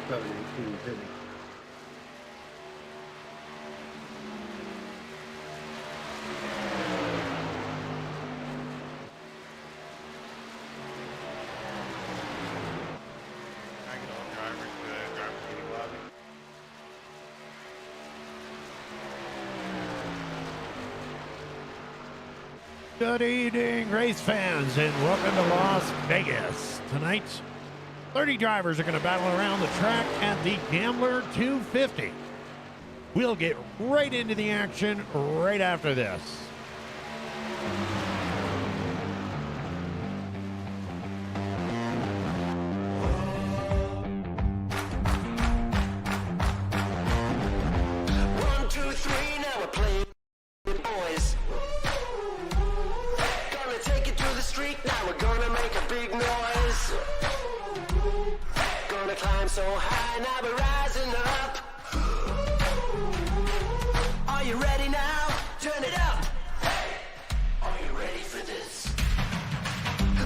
72 Good evening, race fans, and welcome to Las Vegas. Tonight, 30 drivers are going to battle around the track at the Gambler 250. We'll get right into the action right after this. So high, now we're rising up. Are you ready now? Turn it up. Hey, are you ready for this?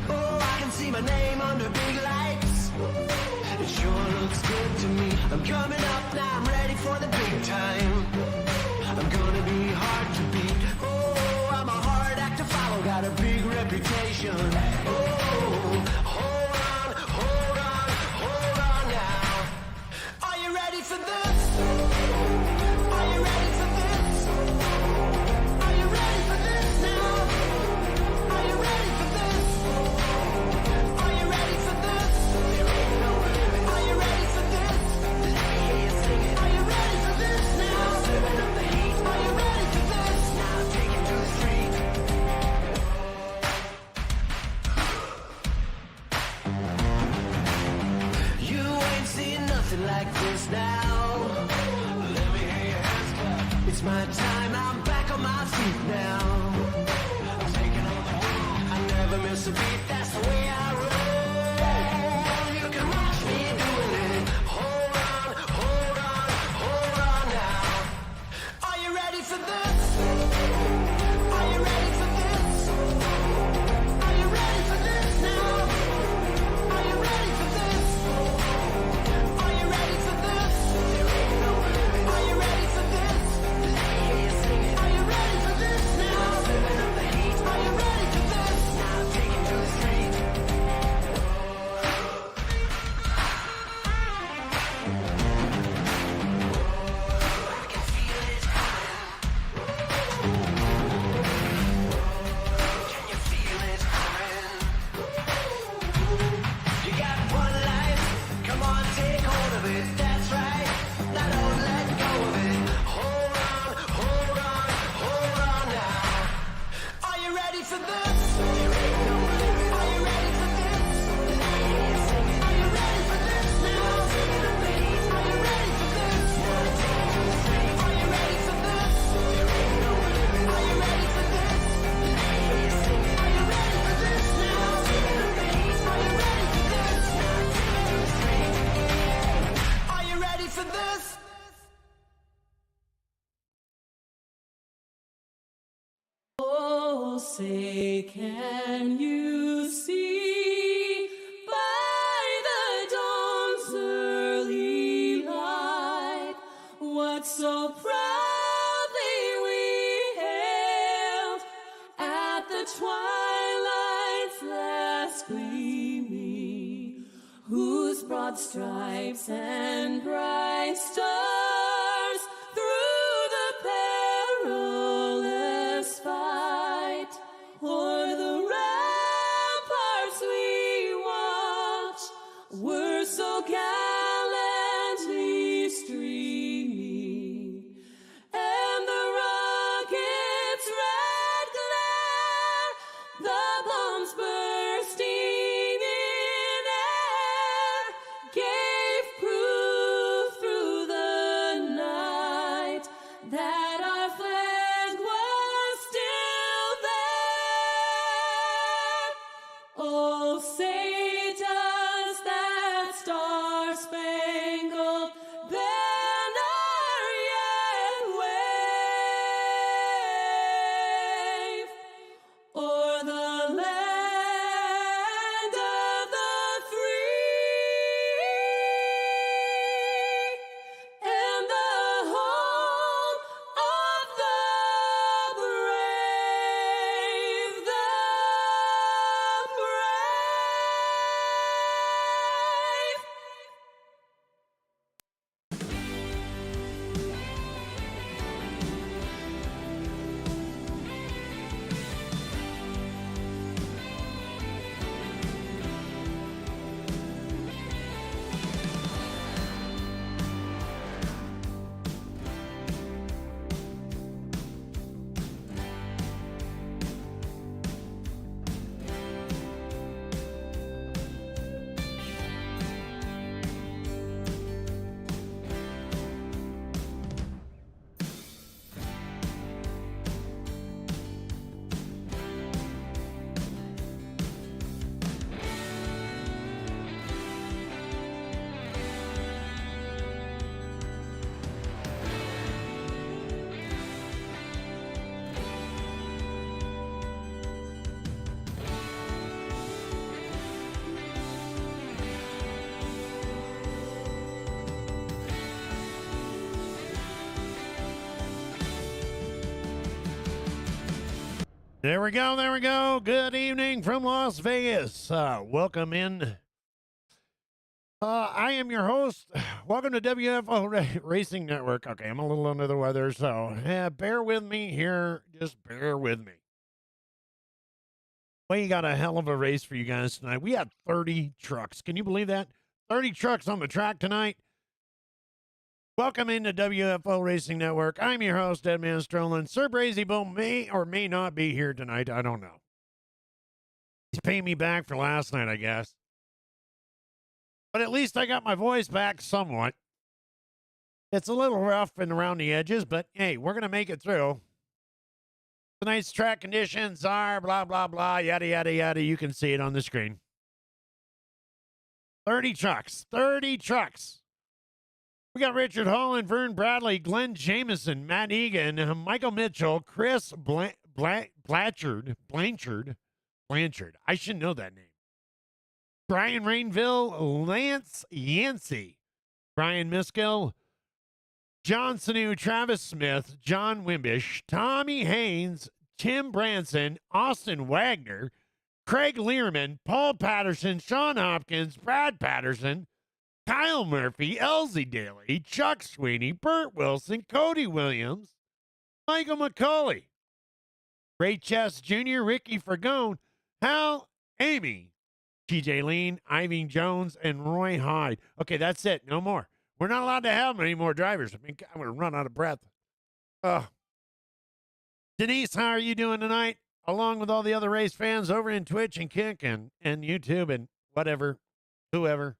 Oh, I can see my name under big lights. It sure looks good to me. I'm coming up now, I'm ready for the big time. I'm gonna be hard to beat. Oh, I'm a hard act to follow, got a big reputation. Oh, hold on, hold on, hold on now. Are you ready for this? Are you ready for this? Are you ready for this now? Are you ready for this? Are you ready for this? Are you ready for this? Are you ready for this now? Are you ready for this? Now take it to the street. You ain't seen nothing like this now. Let me hear your hands clap. It's my time, I'm back on my feet now. I'm taking on the world. I never miss a beat, that's the way I roll. You can watch me doing it. Hold on, hold on, hold on now. Are you ready for this? Are you ready for this? Are you ready for this now? Are you ready for this? Are you ready for this? Are you ready for this? Are you ready for this now? Are you ready for this? Now take it to the street. I can feel it coming. Can you feel it coming? You got one life, come on, take hold of it, that's right, now don't let go of it, hold on, hold on, hold on now, are you ready for this? Are you ready for this? Are you ready for this now? Are you ready for this? Are you ready for this? Are you ready for this? Are you ready for this now? Are you ready for this? Are you ready for this? Oh, say, can you see by the dawn's early light what so proudly we hailed at the twilight's last gleaming, whose broad stripes and bright stars through the perilous fight o'er the ramparts we watched were so gallantly streaming, and the rocket's red glare, the bombs bursting in air, gave proof through the There we go. There we go. Good evening from Las Vegas. Welcome in. I am your host. Welcome to WFO Racing Network. Okay, I'm a little under the weather, so bear with me here. Just bear with me. We got a hell of a race for you guys tonight. We had 30 trucks. Can you believe that? 30 trucks on the track tonight. Welcome into WFO Racing Network. I'm your host, Deadman Strolin. Sir Brazy Bull may or may not be here tonight. I don't know. He's paying me back for last night, I guess. But at least I got my voice back somewhat. It's a little rough and around the edges, but hey, we're going to make it through. Tonight's track conditions are blah, blah, blah, yada, yada, yada. You can see it on the screen. 30 trucks. 30 trucks. We got Richard Holland, Vern Bradley, Glenn Jameson, Matt Egan, Michael Mitchell, Chris Blanchard. I should know that name. Brian Rainville, Lance Yancey, Brian Miskill, John Sanu, Travis Smith, John Wimbish, Tommy Haynes, Tim Branson, Austin Wagner, Craig Learman, Paul Patterson, Sean Hopkins, Brad Patterson, Kyle Murphy, Elsie Daly, Chuck Sweeney, Burt Wilson, Cody Williams, Michael McCauley, Ray Chess Jr., Ricky Fergone, Hal Amy, TJ Lean, Ivy Jones, and Roy Hyde. Okay, that's it. No more. We're not allowed to have any more drivers. I mean, I'm going to run out of breath. Denise, how are you doing tonight? Along with all the other race fans over in Twitch and Kick and YouTube and whatever, whoever.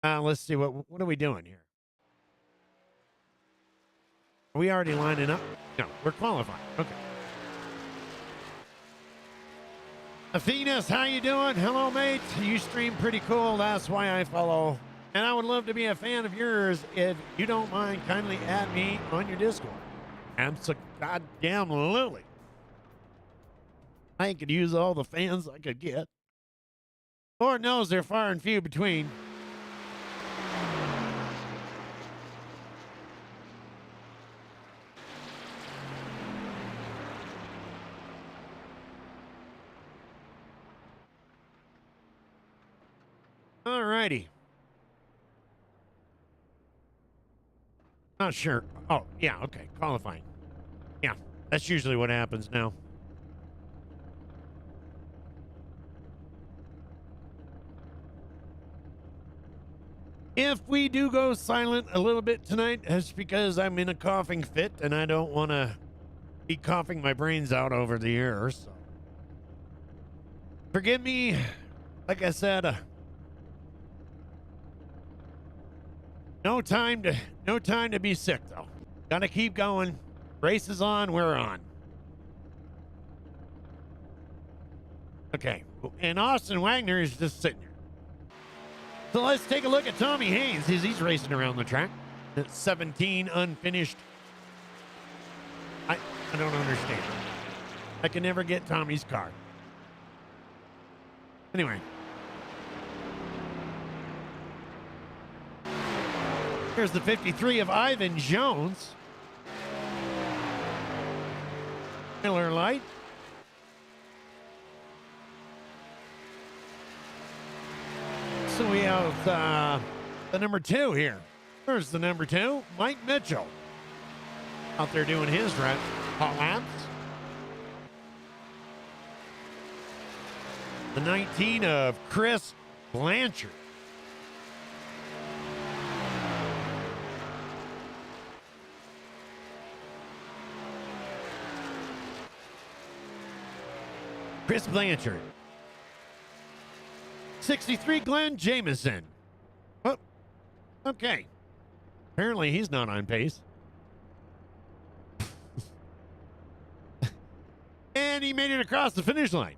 Let's see, what are we doing here? Are we already lining up? No, we're qualifying. Okay. Athenas, how you doing? Hello, mate. You stream pretty cool. That's why I follow. And I would love to be a fan of yours. If you don't mind, kindly add me on your Discord. Goddamn-lutely. I could use all the fans I could get. Lord knows they're far and few between. All righty. Not sure. Oh, yeah, okay. Qualifying. Yeah, that's usually what happens now. If we do go silent a little bit tonight, it's because I'm in a coughing fit and I don't want to be coughing my brains out over the air. So forgive me. Like I said, no time to be sick though. Gotta keep going. Race is on. We're on. Okay, and Austin Wagner is just sitting here. So let's take a look at Tommy Haynes as he's racing around the track. That's 17 unfinished. I don't understand. I can never get Tommy's car. Anyway. Here's the 53 of Ivan Jones. Miller Lite. So we have the number 2 here. There's the number 2, Mike Mitchell. Out there doing his hot laps. The 19 of Chris Blanchard. Chris Blanchard. 63, Glenn Jameson. Oh, okay. Apparently he's not on pace. And he made it across the finish line.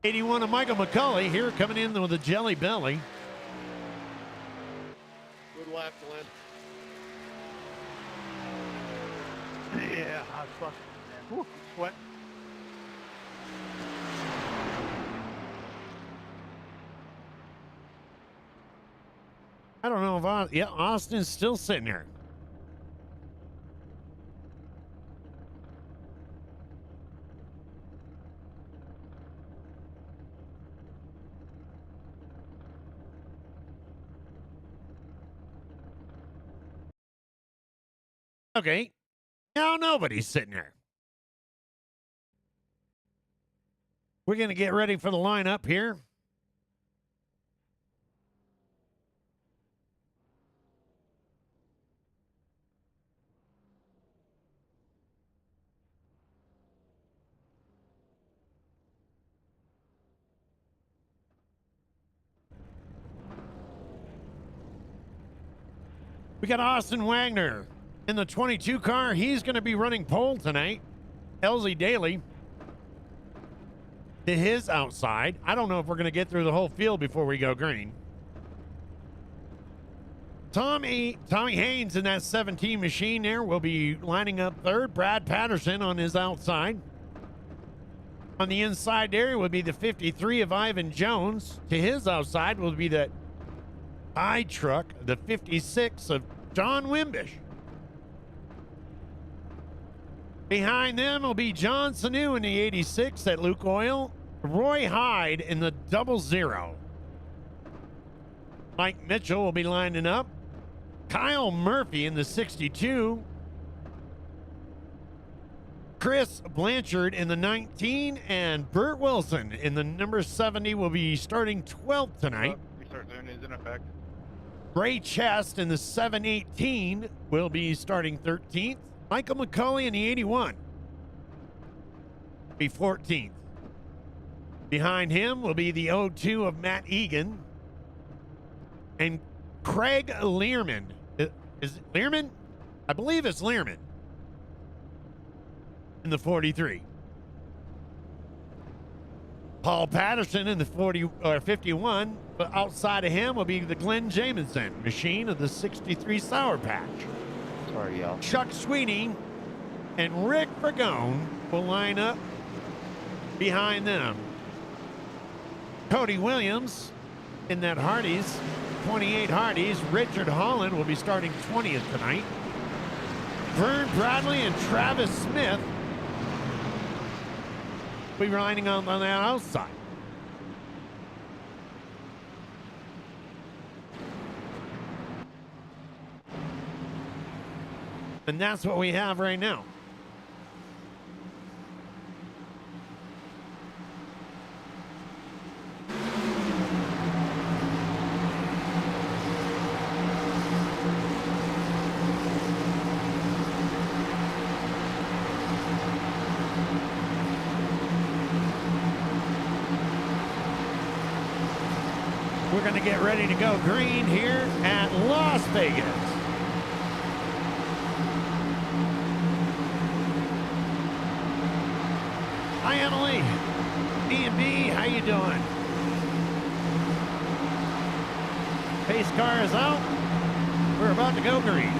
81 of Michael McCauley here coming in with a jelly belly. Good lap, Glenn. Yeah, hot fucking man. Whew, sweat. I don't know if Austin's still sitting there. Okay. Now nobody's sitting there. We're going to get ready for the lineup here. We got Austin Wagner in the 22 car. He's going to be running pole tonight. Elsie Daly to his outside. I don't know if we're going to get through the whole field before we go green. Tommy Haynes in that 17 machine there will be lining up third. Brad Patterson on his outside. On the inside there will be the 53 of Ivan Jones. To his outside will be the I truck, the 56 of John Wimbish. Behind them will be John Sanu in the 86 at Luke Oil. Roy Hyde in the 00. Mike Mitchell will be lining up. Kyle Murphy in the 62. Chris Blanchard in the 19. And Burt Wilson in the number 70 will be starting 12th tonight. Restart zone is in effect. Ray Chest in the 718 will be starting 13th. Michael McCulley in the 81 be 14th. Behind him will be the 02 of Matt Egan. And Craig Learman. Is it Learman? I believe it's Learman. In the 43. Paul Patterson in the 51. But outside of him will be the Glenn Jamison machine of the 63 Sour Patch. Sorry, y'all. Chuck Sweeney and Rick Fergone will line up behind them. Cody Williams in that Hardee's, 28 Hardee's. Richard Holland will be starting 20th tonight. Vern Bradley and Travis Smith will be riding on the outside. And that's what we have right now. We're going to get ready to go green here at Las Vegas. Hi, Emily. B&B, how you doing? Pace car is out. We're about to go green.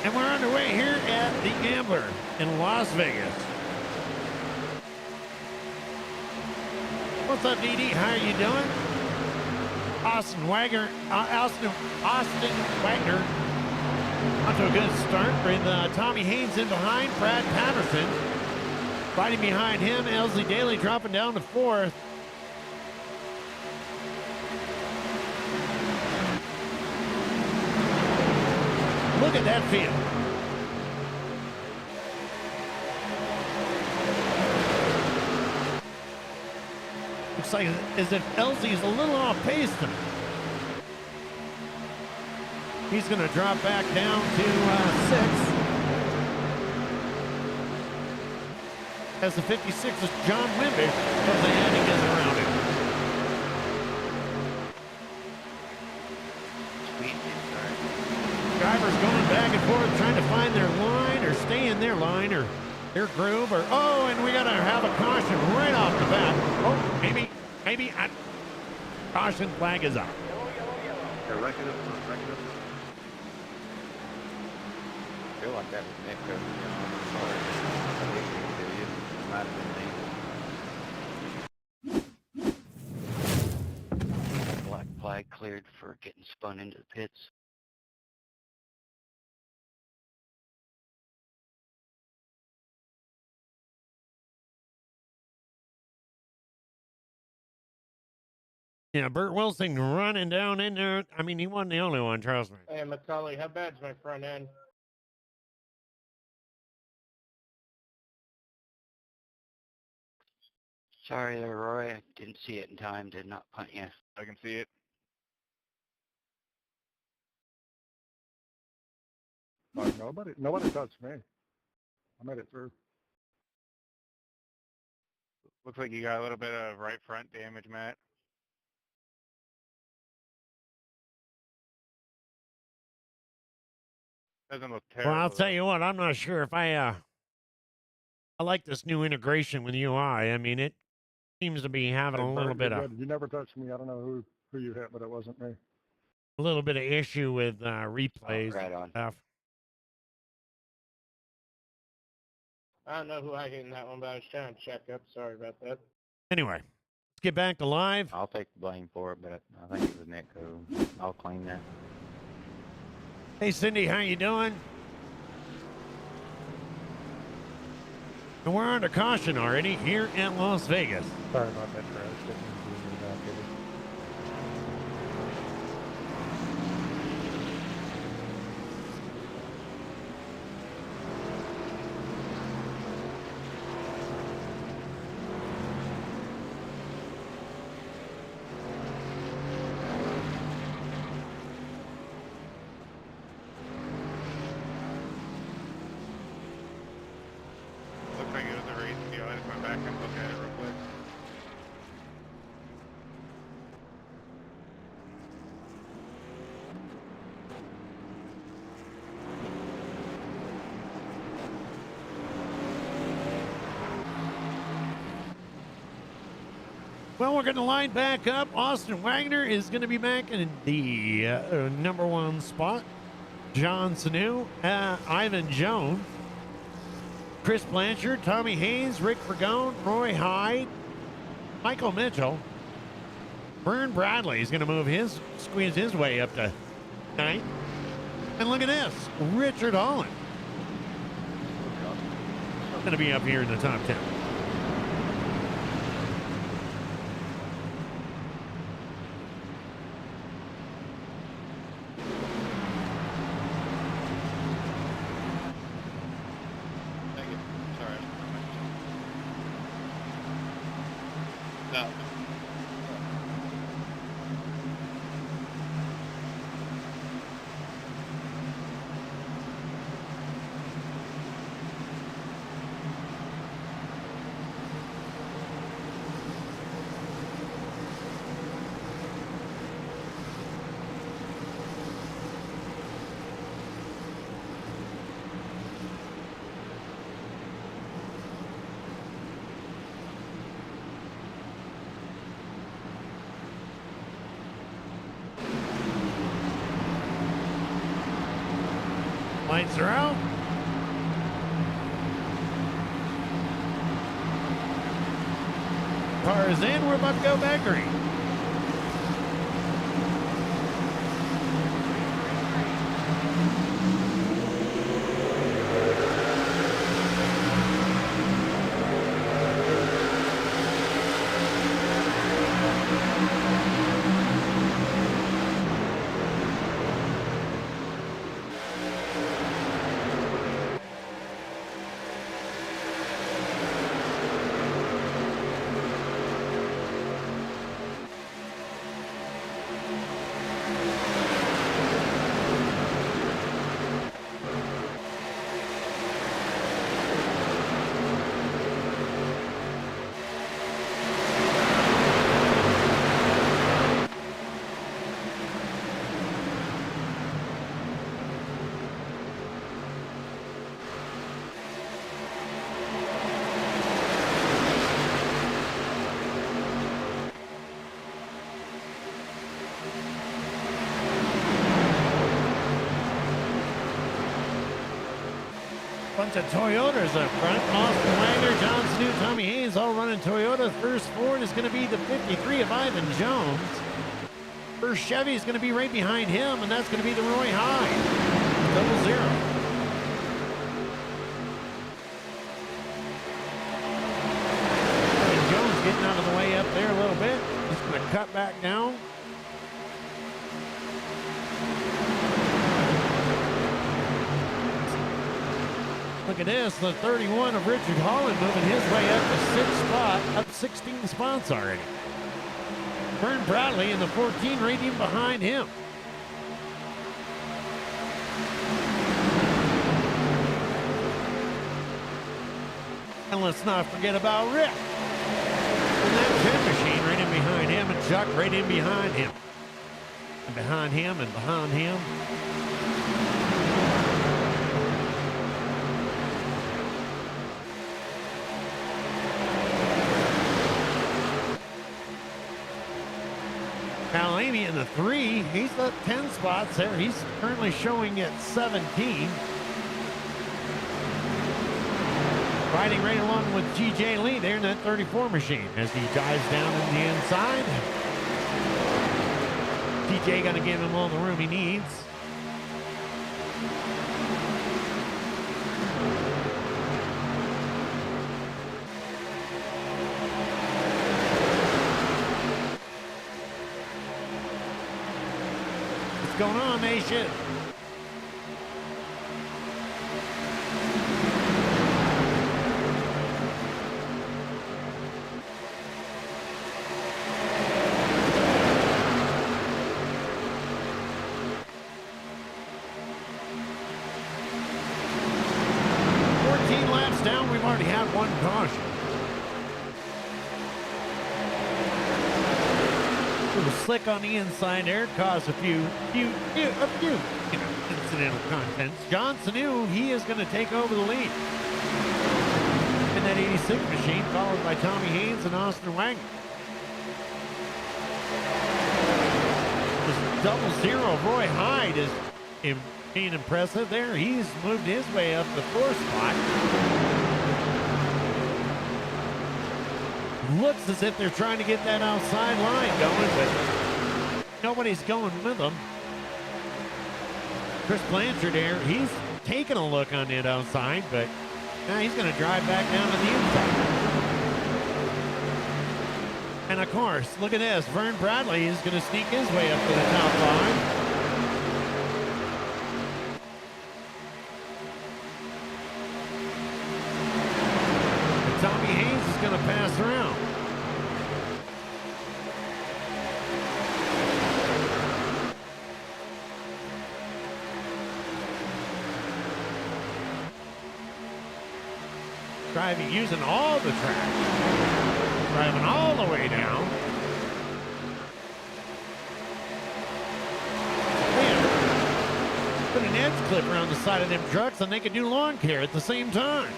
And we're underway here at the Gambler in Las Vegas. What's up, Dee Dee? How are you doing? Austin Wagner onto a good start with Tommy Haynes in behind. Brad Patterson riding behind him. Elsie Daly dropping down to fourth. Look at that field. Looks like as if Elsie's a little off pace tonight. He's going to drop back down to sixth. As the 56 is John Wimbish comes ahead and gets around him. Drivers going back and forth trying to find their line or stay in their line or their groove or, oh, and we got to have a caution right off the bat. Oh, maybe caution flag is up. They're wrecking up. I feel like that was Nick might have been me. Black flag cleared for getting spun into the pits. Yeah, Burt Wilson running down in there. I mean, he wasn't the only one, trust me. Hey, Macaulay, how bad's my front end? Sorry there, Roy. I didn't see it in time. Did not punt you. I can see it. Nobody touched me. I made it through. Looks like you got a little bit of right front damage, Matt. Doesn't look terrible. Well, I'll tell you what, I'm not sure if I like this new integration with UI. I mean, it seems to be having a little bit of You never touched me. I don't know who you hit, but it wasn't me. a little bit of issue with replays right and on. stuff. I don't know who I hit in that one, but I was trying to check up. Sorry about that. Anyway, let's get back to live. I'll take the blame for it, but I think it was Nick, so I'll claim that. Hey, Cindy, how you doing? And we're under caution already here in Las Vegas. Sorry about that crash. Didn't mean to do that, did it? Looks like it was a race deal. I just went back and looked at it real quick. Well, we're going to line back up. Austin Wagner is going to be back in the number one spot. John Sanu, Ivan Jones, Chris Blanchard, Tommy Haynes, Rick Fergone, Roy Hyde, Michael Mitchell. Vern Bradley is going to squeeze his way up to 9th. And look at this, Richard Holland. Going to be up here in the top 10. Thank you. Sorry. No. Lights are out. Car is in. We're about to go back green. bunch of Toyotas up front. Austin Wagner, John Snoot, Tommy Haynes all running Toyota. First Ford is going to be the 53 of Ivan Jones. First Chevy is going to be right behind him, and that's going to be the Roy Hyde. 00. And Jones getting out of the way up there a little bit. Just going to cut back down. Look at this, the 31 of Richard Holland moving his way up to 6th spot, up 16 spots already. Vern Bradley in the 14 right in behind him. And let's not forget about Rick. And that jet machine right in behind him, and Chuck right in behind him. And behind him and behind him. Now Amy in the 3, he's up 10 spots there. He's currently showing at 17. Riding right along with GJ Lee there in that 34 machine as he dives down in the inside. TJ gonna give him all the room he needs. What's going on, Nation? Down, we've already had one caution. A little slick on the inside there, caused a few incidental contents. John Sanu, he is going to take over the lead in that 86 machine, followed by Tommy Haynes and Austin Wagner. This 00 Roy Hyde is being impressive there. He's moved his way up the 4th spot. Looks as if they're trying to get that outside line going, but nobody's going with them. Chris Blanchard there, he's taking a look on it outside, but now he's going to drive back down to the inside. And of course, look at this. Vern Bradley is going to sneak his way up to the top line. Tommy Haynes is going to pass around. Driving, using all the track. Driving all the way down. Man, put an edge clip around the side of them trucks and they could do lawn care at the same time.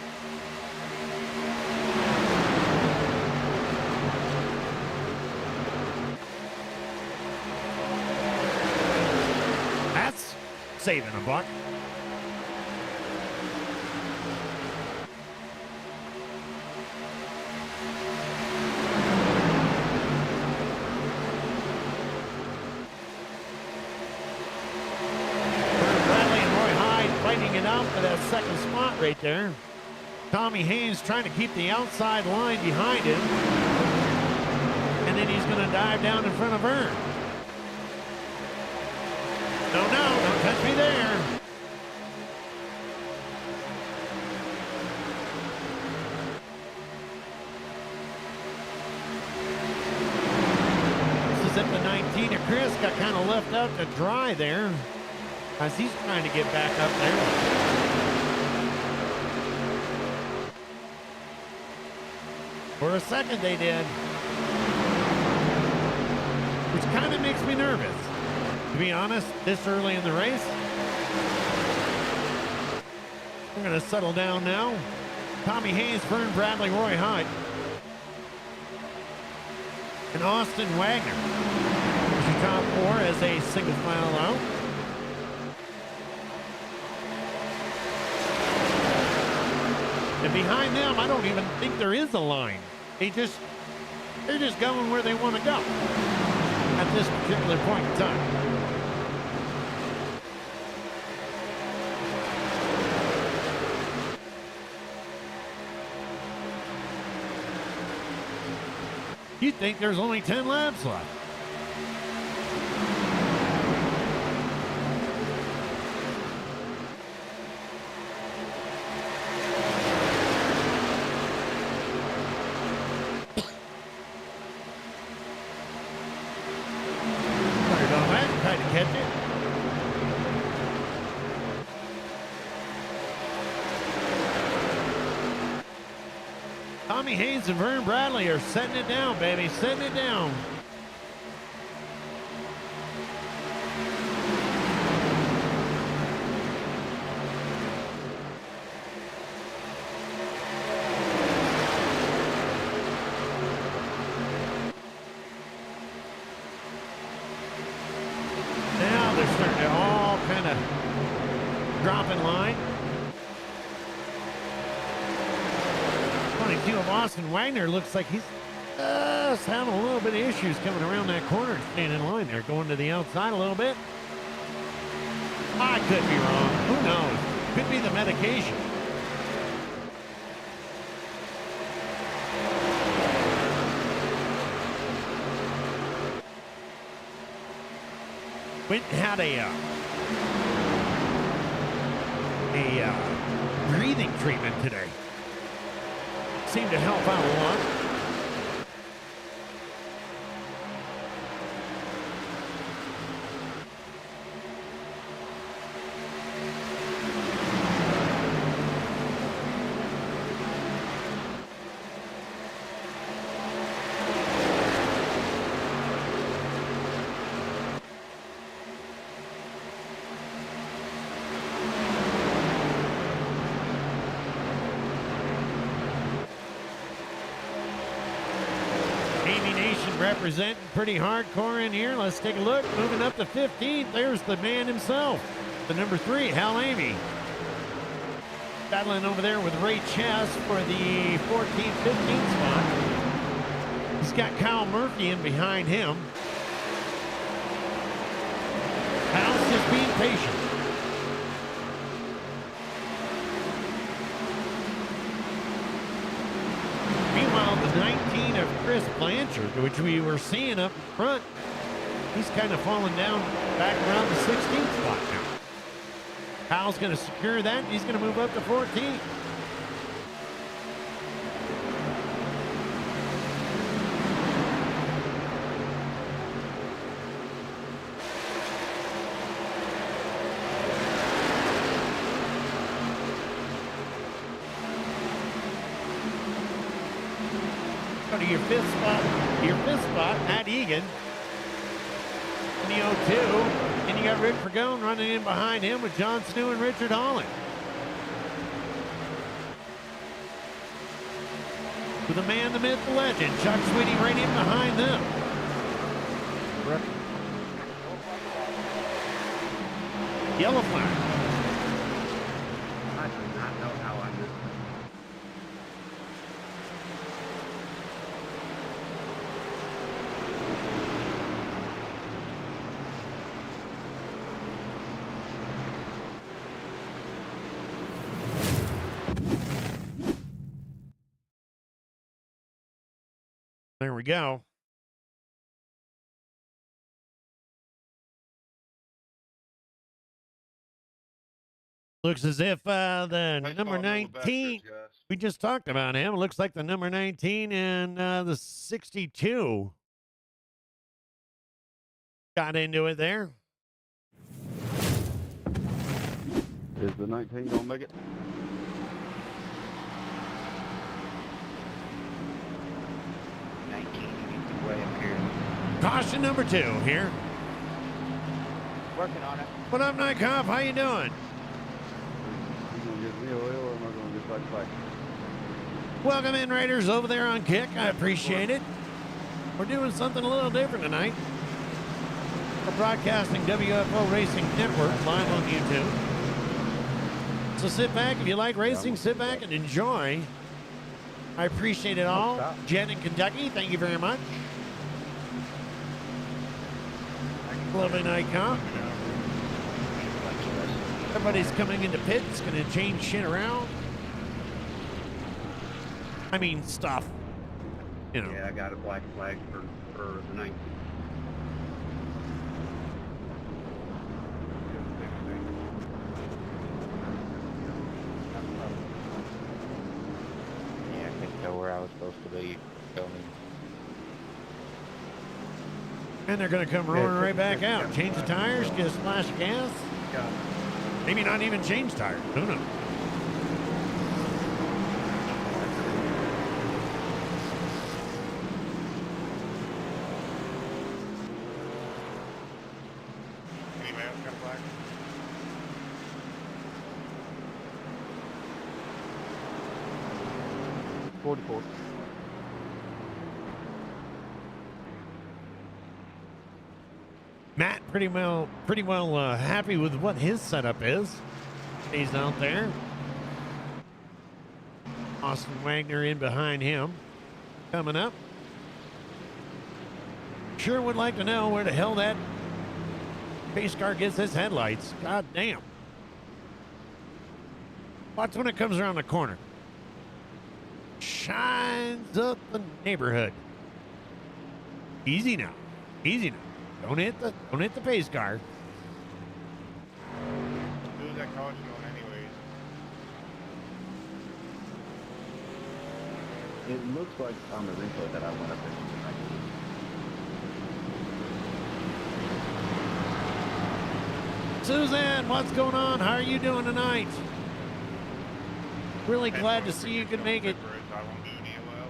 Saving a buck. Bradley and Roy Hyde fighting it out for that 2nd spot right there. Tommy Haynes trying to keep the outside line behind him. And then he's going to dive down in front of Vern. No, don't touch me there. This is if the 19 of Chris got kind of left out to dry there as he's trying to get back up there. For a second they did. Which kind of makes me nervous. To be honest, this early in the race. We're going to settle down now. Tommy Haynes, Vern Bradley, Roy Hyde. And Austin Wagner. There's your top 4 as a single file out. And behind them, I don't even think there is a line. They're just going where they want to go at this particular point in time. You'd think there's only 10 laps left. Started on that, tried to catch it. Tommy Haynes and Vern Bradley are setting it down, baby, setting it down. Now they're starting to all kind of drop in line. 22 of Austin Wagner looks like he's having a little bit of issues coming around that corner and staying in line there, going to the outside a little bit. I could be wrong. Who knows? Could be the medication. Went and had a breathing treatment today. Seemed to help out a lot. Representing pretty hardcore in here. Let's take a look. Moving up to 15th. There's the man himself, the number 3, Hal Amy. Battling over there with Ray Chess for the 14th, 15th spot. He's got Kyle Murphy in behind him. Hal's just being patient. Meanwhile, the 19 of Chris Blanchard, which we were seeing up front, he's kind of falling down back around the 16th spot now. Hal's going to secure that. He's going to move up to 14th. Go to your fifth spot, Matt Egan in the 02. And you got Rick Fergone running in behind him with John Snew and Richard Holland. With the man, the myth, the legend, Chuck Sweetie right in behind them. Yellow flag. I do not know how I did. There we go. Looks as if the number 19, we just talked about him. It looks like the number 19 and the 62 got into it there. Is the 19 gonna make it? Way up here. Caution number 2 here. Working on it. What up, Night Cop? How you doing? You gonna get me oil or am I gonna get back fight? Welcome in, Raiders, over there on Kick. I appreciate it. We're doing something a little different tonight. We're broadcasting WFO Racing Network live on YouTube. So sit back. If you like racing, sit back and enjoy. I appreciate it all. stop. Jen in Kentucky, thank you very much. Lovely night, comp. Everybody's coming into pits, going to change shit around. I mean, stuff. You know. Yeah, I got a black flag for the 19th. Yeah, I couldn't tell where I was supposed to be going. And they're going to come roaring right back out. Change the tires, get a splash of gas. Maybe not even change tires. Who knows? Anybody else got a flag? Matt pretty well happy with what his setup is. He's out there. Austin Wagner in behind him. Coming up. Sure would like to know where the hell that pace car gets its headlights. God damn. Watch when it comes around the corner. Shines up the neighborhood. Easy now. Easy now. Don't hit the pace car. Who's that caution on anyways? It looks like on the replay that I went up there. Suzanne, what's going on? How are you doing tonight? Really glad to see you could make it. I won't do any well.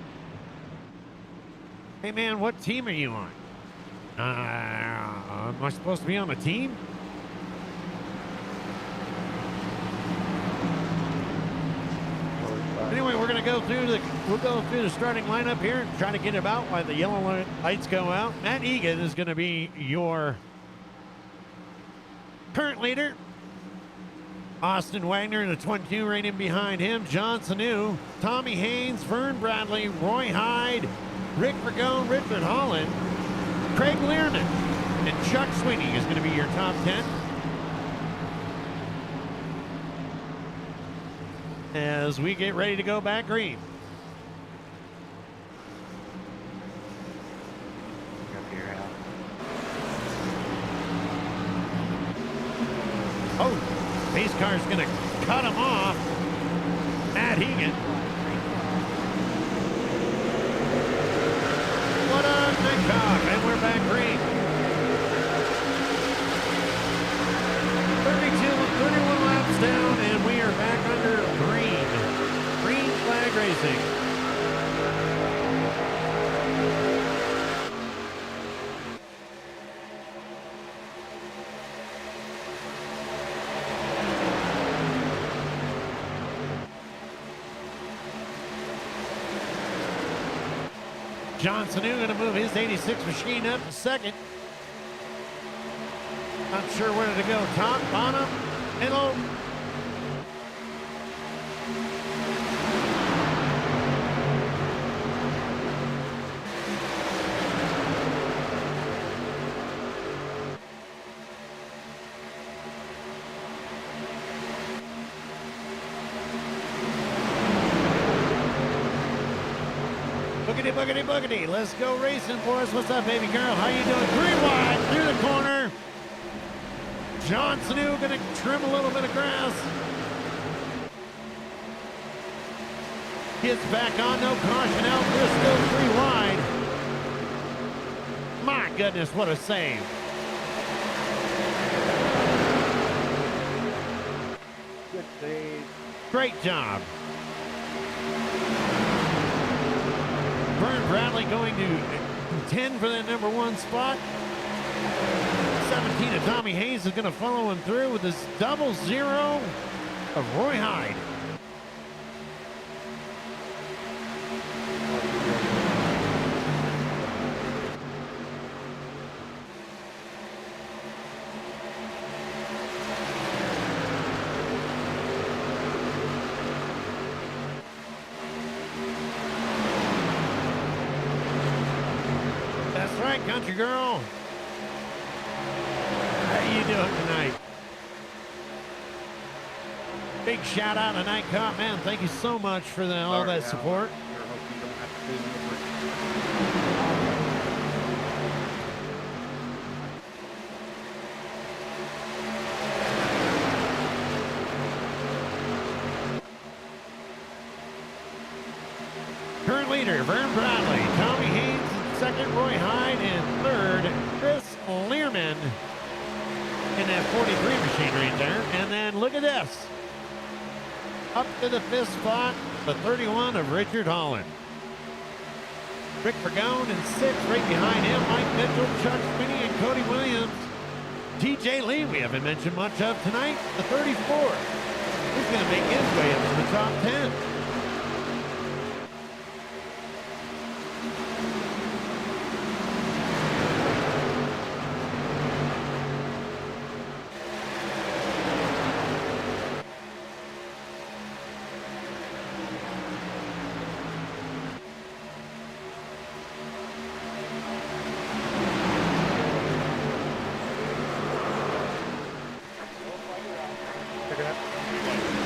Hey man, what team are you on? Am I supposed to be on a team? Anyway, we'll go through the starting lineup here and try to get it out while the yellow lights go out. Matt Egan is going to be your current leader. Austin Wagner in the 22 right in behind him. John Sanu, Tommy Haynes, Vern Bradley, Roy Hyde, Rick Vergone, Richard Holland, Craig Learman, and Chuck Sweeney is going to be your top 10. As we get ready to go back green. Oh, pace car's going to cut him off. Matt Egan. What a big cock, and we're back green. 31 laps down, and we are back under green. Green flag racing. John Sanu going to move his 86 machine up to second. Not sure where to go. Top, bottom, middle. Boogity, boogity, boogity. Let's go racing, boys. What's up, baby girl? How you doing? 3 wide through the corner. John Sanu going to trim a little bit of grass. Gets back on, no caution out. We're still 3 wide. My goodness, what a save. Good save. Great job. Vern Bradley going to contend for that number 1 spot. 17 of Tommy Hayes is going to follow him through with this 00 of Roy Hyde. right, country girl. How you doing tonight? Big shout out to Night Cop, man. Thank you so much for all that support. Sure hope you don't have to do no work. Current leader, Vern Bradley. Tommy Haynes in second, Roy Hyde in third, Chris Learman in that 43 machine right there. And then look at this. Up to the fifth spot, the 31 of Richard Holland. Rick Vergone in sixth, right behind him, Mike Mitchell, Chuck Spinney, and Cody Williams. TJ Lee, we haven't mentioned much of tonight, the 34. He's going to make his way up to the top 10.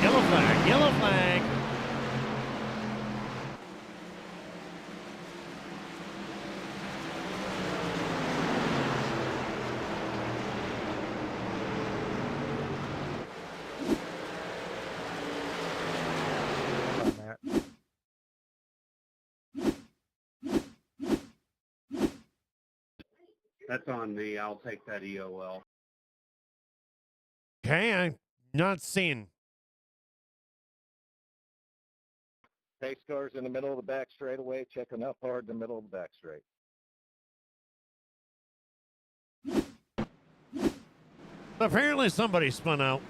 Yellow flag, yellow flag. Matt. That's on me. I'll take that EOL. Okay, I'm not seeing. Pace cars in the middle of the back straightaway, checking up hard in the middle of the back straight. Apparently somebody spun out.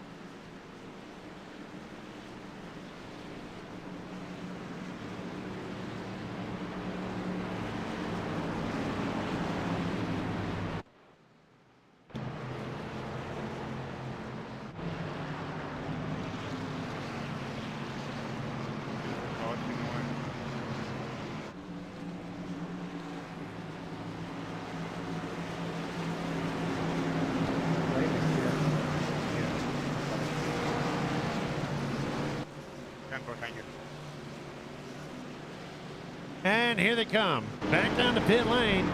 And here they come. Back down to pit lane.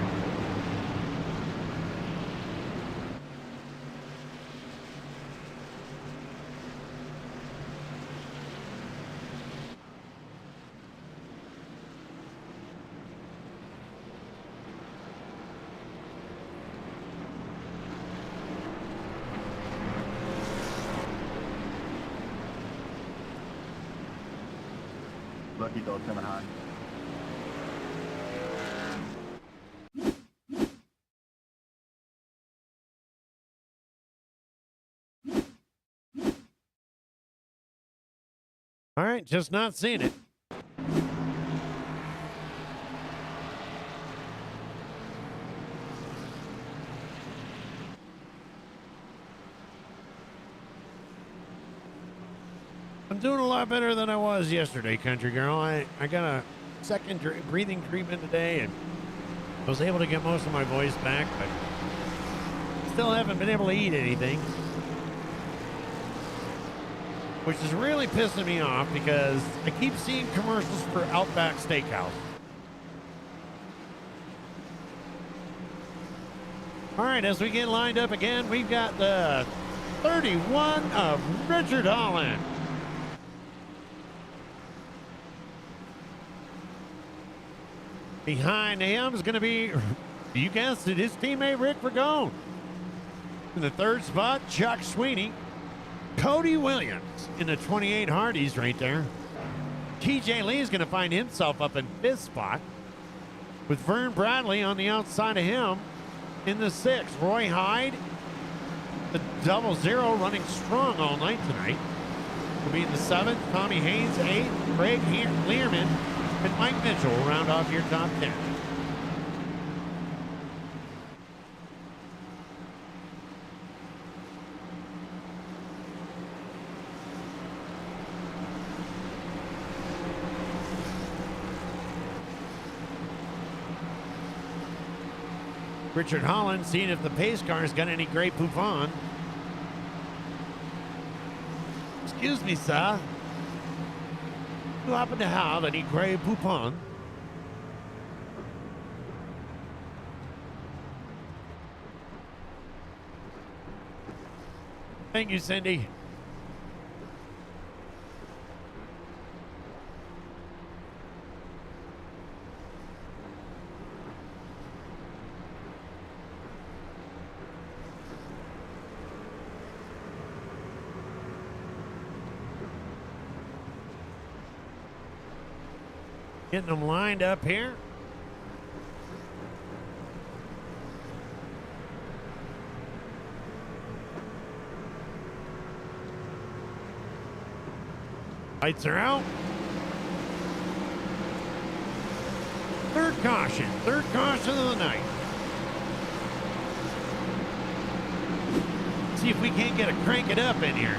Lucky dog coming high. All right, just not seeing it. I'm doing a lot better than I was yesterday, country girl. I got a second breathing treatment today, and I was able to get most of my voice back, but still haven't been able to eat anything, which is really pissing me off because I keep seeing commercials for Outback Steakhouse. All right, as we get lined up again, we've got the 31 of Richard Holland. Behind him is going to be, you guessed it, his teammate Rick Vergone. In the third spot, Chuck Sweeney. Cody Williams in the 28 Hardys right there. TJ Lee is going to find himself up in fifth spot with Vern Bradley on the outside of him in the sixth. Roy Hyde, the 00 running strong all night tonight, will be in the seventh. Tommy Haynes, eighth. Craig Learman and Mike Mitchell will round off your top 10. Richard Holland seeing if the pace car's got any Grey Poupon. Excuse me, sir. You happen to have any Grey Poupon? Thank you, Cindy. Getting them lined up here. Lights are out. Third caution of the night. See if we can't get a crank it up in here.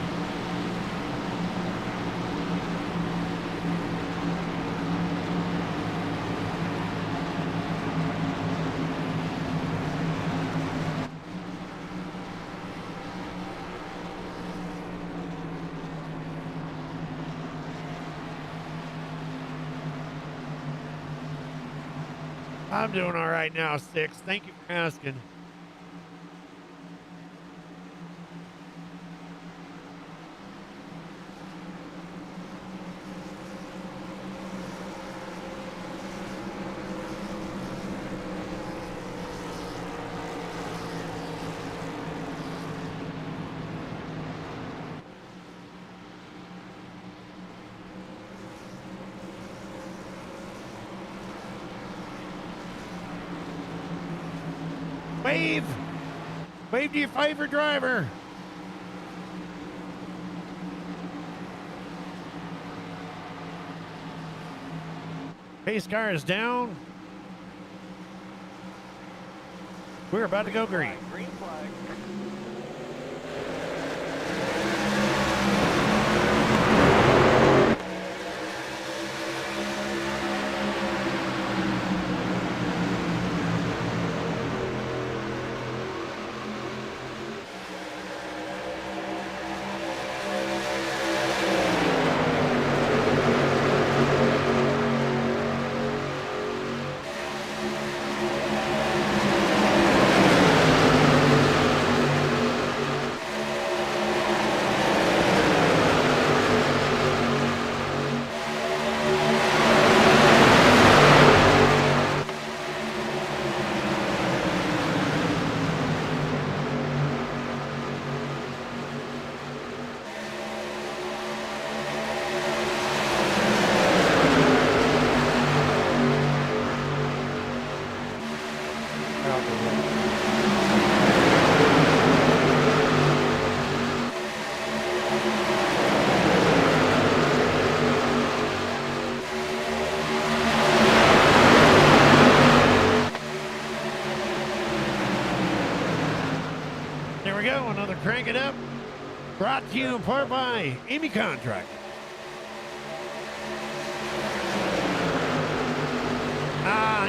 I'm doing all right now, Six. Thank you for asking. Wave! Wave to your favorite driver. Pace car is down. We're about to go green. Green flag. There we go, another Crank It Up. Brought to you in part by Amy Contract.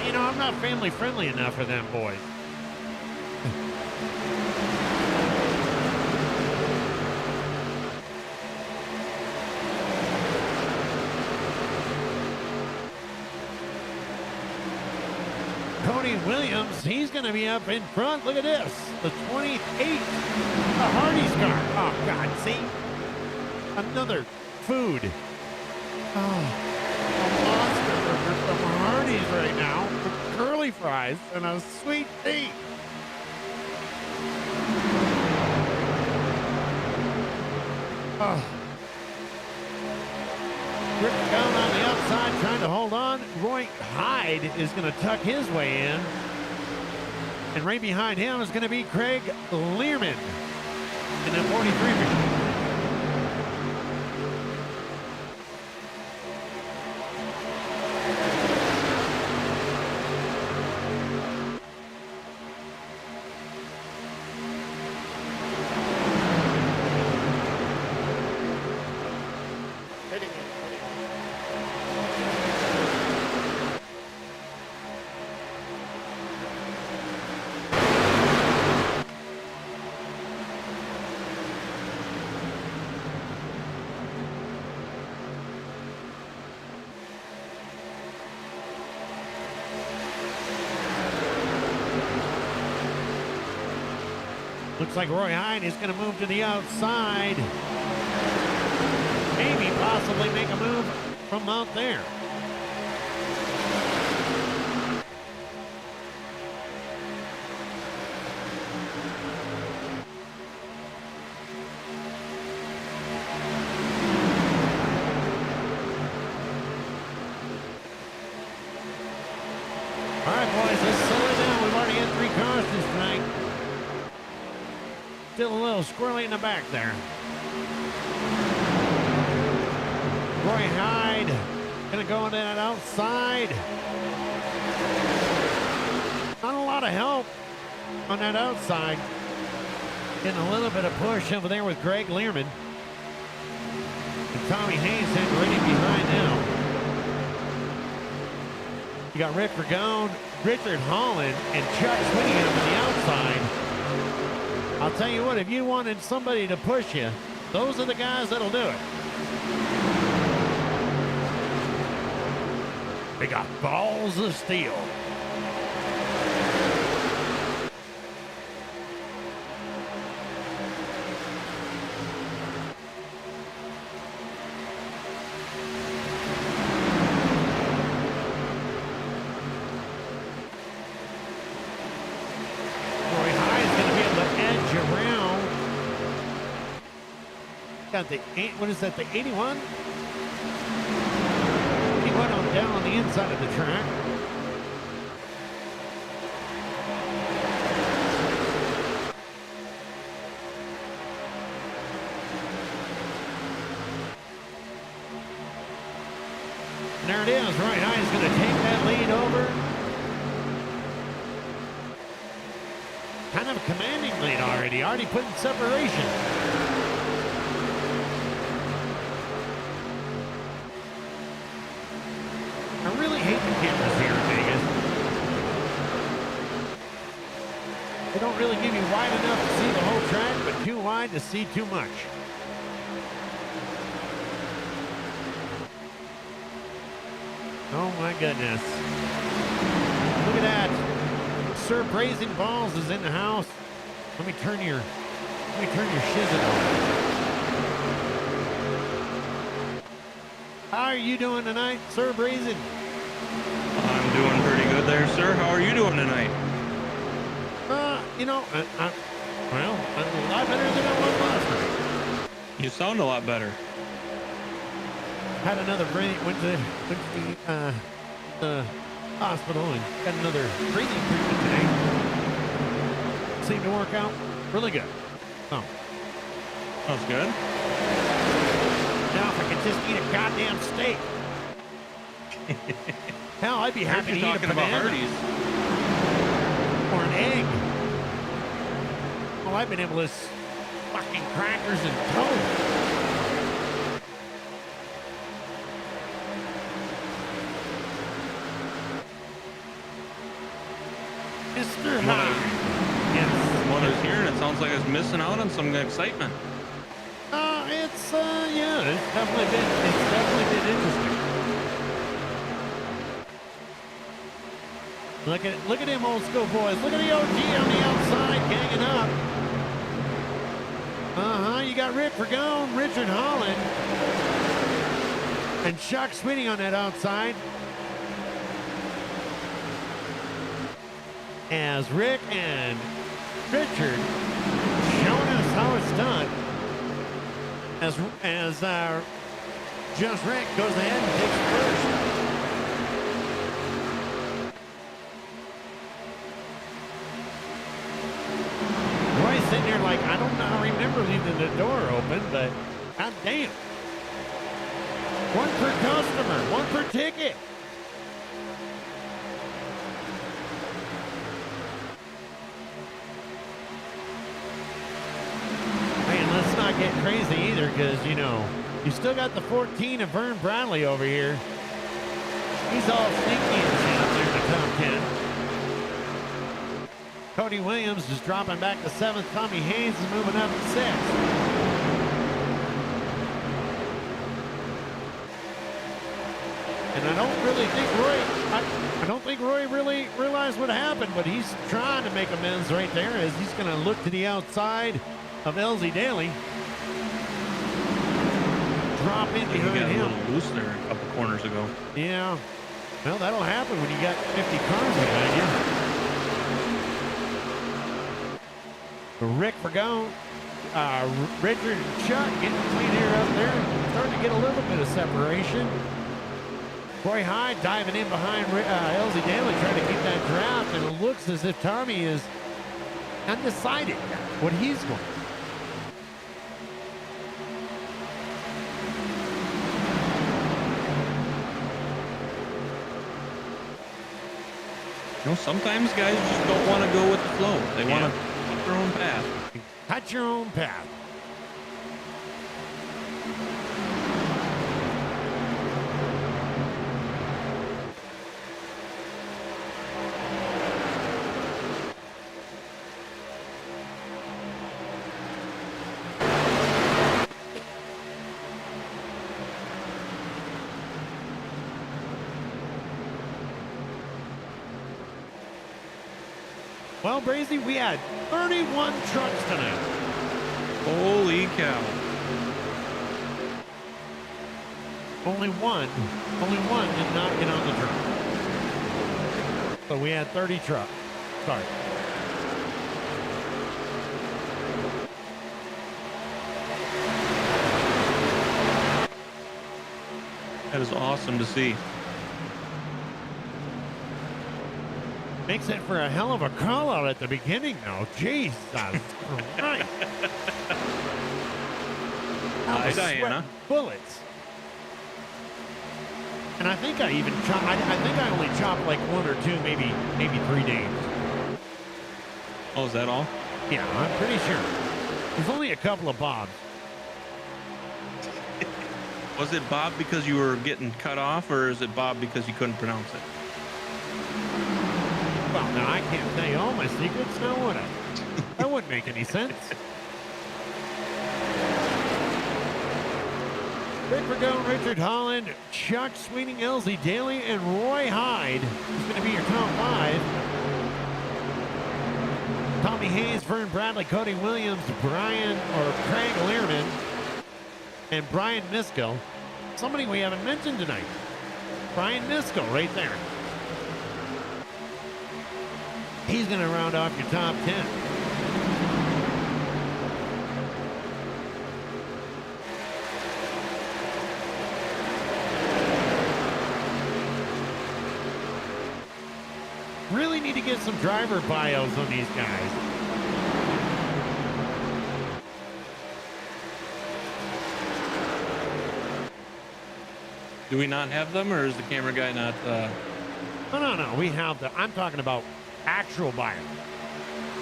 You know, I'm not family friendly enough for them boys. Cody Williams, he's going to be up in front. Look at this. The 28, the Hardee's car. Oh, God, see? Another food. Oh, a monster burger from Hardee's right now with curly fries and a sweet tea. Oh. Rick down on the outside trying to hold on. Roy Hyde is going to tuck his way in. And right behind him is going to be Craig Learman in the 43 machine. Looks like Roy Hyde is going to move to the outside. Maybe possibly make a move from out there. All right, boys, let's slow it down. We've already had 3 cautions tonight. Still a little squirrely in the back there. Roy Hyde gonna go into that outside. Not a lot of help on that outside. Getting a little bit of push over there with Greg Learman. And Tommy Hayes heading right in behind now. You got Rick Ragone, Richard Holland, and Chuck Swinningham on the outside. I'll tell you what, if you wanted somebody to push you, those are the guys that'll do it. They got balls of steel. Got the what is that? The 81. He went on down on the inside of the track. And there it is. Roy Hyde's going to take that lead over. Kind of a commanding lead already. Already put in separation. I really hate the cameras here in Vegas. They don't really give you wide enough to see the whole track, but too wide to see too much. Oh my goodness. Look at that. Sir Brazen Balls is in the house. Let me turn your shizzit on. How are you doing tonight, Sir Brazen? I'm doing pretty good there, sir. How are you doing tonight? You know, well, I'm a lot better than I was last night. You sound a lot better. Had another went to the hospital and got another breathing treatment today. Seemed to work out really good. Oh. Sounds good. Now if I could just eat a goddamn steak. Hell, I'd be happy to eat a banana. Or an egg. Well, I've been able to fucking crackers and toast. Mr. Hyde. Yes. From what I was hearing, it sounds like I was missing out on some excitement. Yeah, it's definitely been interesting. Look at them old school boys. Look at the OG on the outside ganging up. You got Rick Ragone, Richard Holland, and Chuck Sweeney on that outside. As Rick and Richard showing us how it's done. As Just Rick goes ahead and takes first. Roy's sitting there like, I remember leaving the door open, but god damn. One per customer, one per ticket. Let's not get crazy either, because, you know, you still got the 14 of Vern Bradley over here. He's all sneaky and shit up there in the top 10. Cody Williams is dropping back to 7th. Tommy Haynes is moving up to 6th. And I don't really think I don't think Roy really realized what happened, but he's trying to make amends right there as he's going to look to the outside of LZ Daly. Drop in He behind got a him. little loose there a couple corners ago. Yeah. Well, that'll happen when you got 50 cars behind you. Rick Vergone, Richard and Chuck getting clean air up there. Starting to get a little bit of separation. Roy Hyde diving in behind LZ Daly, trying to keep that draft, and it looks as if Tommy is undecided what he's going to do. You know, sometimes guys just don't want to go with the flow. They want to take their own path. Cut your own path. Well, Brazy, we had 31 trucks tonight. Holy cow. Only one did not get on the truck. So we had 30 trucks. Sorry. That is awesome to see. Makes it for a hell of a call out at the beginning, though. Jesus Christ. Hi, Diana. Bullets. And I think I even chopped, I think I only chopped like one or two, maybe 3 days. Oh, is that all? Yeah, I'm pretty sure. There's only a couple of bobs. Was it Bob because you were getting cut off, or is it Bob because you couldn't pronounce it? Well, now I can't tell you all my secrets, now would I? That wouldn't make any sense. Rick Vergone, Richard Holland, Chuck Sweeting, LZ Daly, and Roy Hyde is going to be your top 5. Tommy Hayes, Vern Bradley, Cody Williams, Craig Learman, and Brian Misko. Somebody we haven't mentioned tonight. Brian Misko right there. He's going to round off your top 10. Really need to get some driver bios on these guys. Do we not have them, or is the camera guy not? No. We have the. I'm talking about actual bios.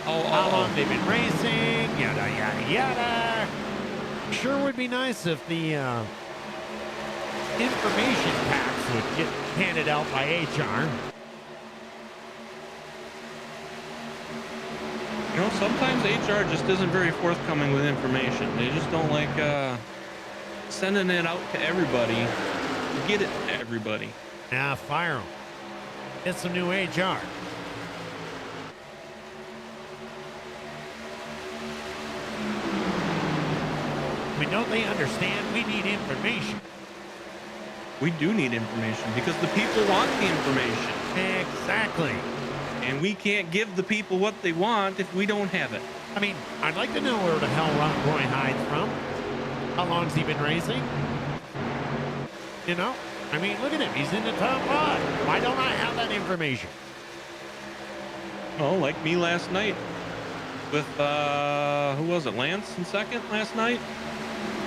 How Oh, long they've been racing, yada, yada, yada. Sure would be nice if the information packs would get handed out by HR. You know, sometimes HR just isn't very forthcoming with information. They just don't like sending it out to everybody. Get it to everybody. Nah, fire them. Get some new HR. I mean, don't they understand we need information? We do need information because the people want the information. Exactly. And we can't give the people what they want if we don't have it. I mean, I'd like to know where the hell Roy Hyde's from. How long's he been racing? You know? I mean, look at him. He's in the top 5. Why don't I have that information? Oh, like me last night with, who was it? Lance in second last night?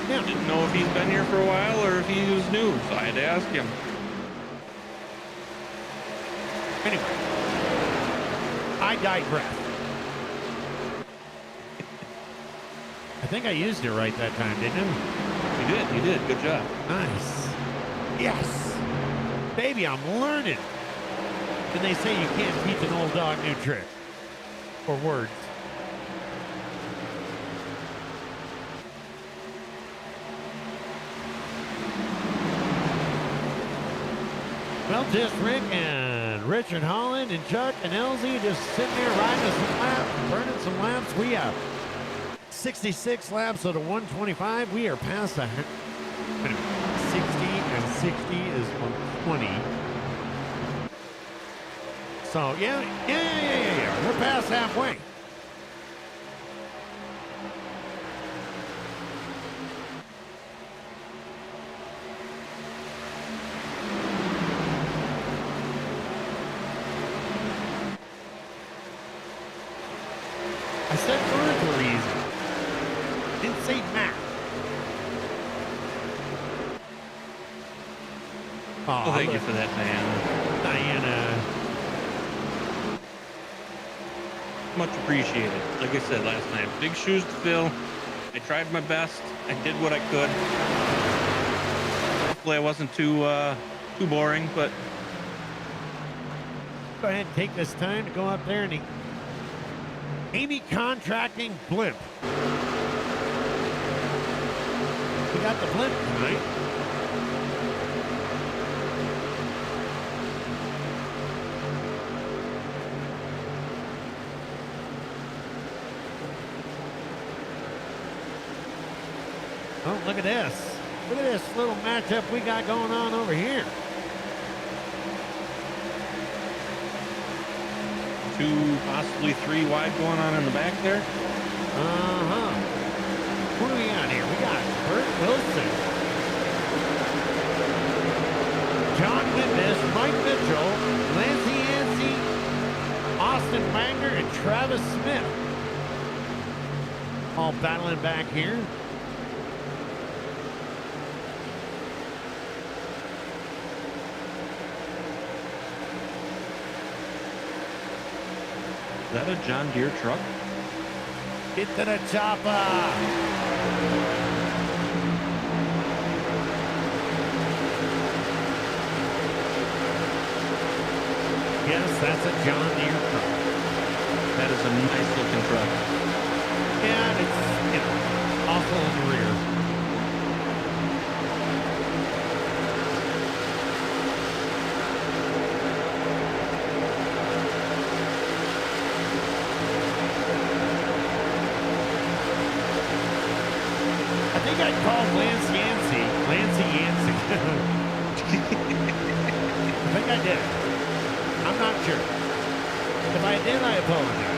Yeah. Didn't know if he's been here for a while or if he was new, so I had to ask him. Anyway, I digress. I think I used it right that time, didn't I? You did. Good job. Nice. Yes. Baby, I'm learning. And they say you can't teach an old dog new tricks or words. Well, just Rick and Richard Holland and Chuck and Elsie just sitting there riding some laps, burning some laps. We have 66 laps out of 125. We are past the 60, and 60 is 120. So, yeah. We're past halfway. I said birds were easy. Didn't say math. Oh, thank you for that, Diana. Much appreciated. Like I said last night, big shoes to fill. I tried my best. I did what I could. Hopefully I wasn't too boring, but Go ahead and take this time to go up there and Amy Contracting Blimp. We got the blimp tonight. Oh, look at this. Look at this little matchup we got going on over here. 2, possibly 3 wide going on in the back there. Uh-huh. Who do we got here? We got Bert Wilson, John Wimbish, Mike Mitchell, Lancey Yancey, Austin Wagner, and Travis Smith. All battling back here. Is that a John Deere truck? Get to the chopper. Yes, that's a John Deere truck. That is a nice looking truck. Yeah, it's awful in the rear. I think I called Lance Yancey. I think I did. I'm not sure. If I did, I apologize.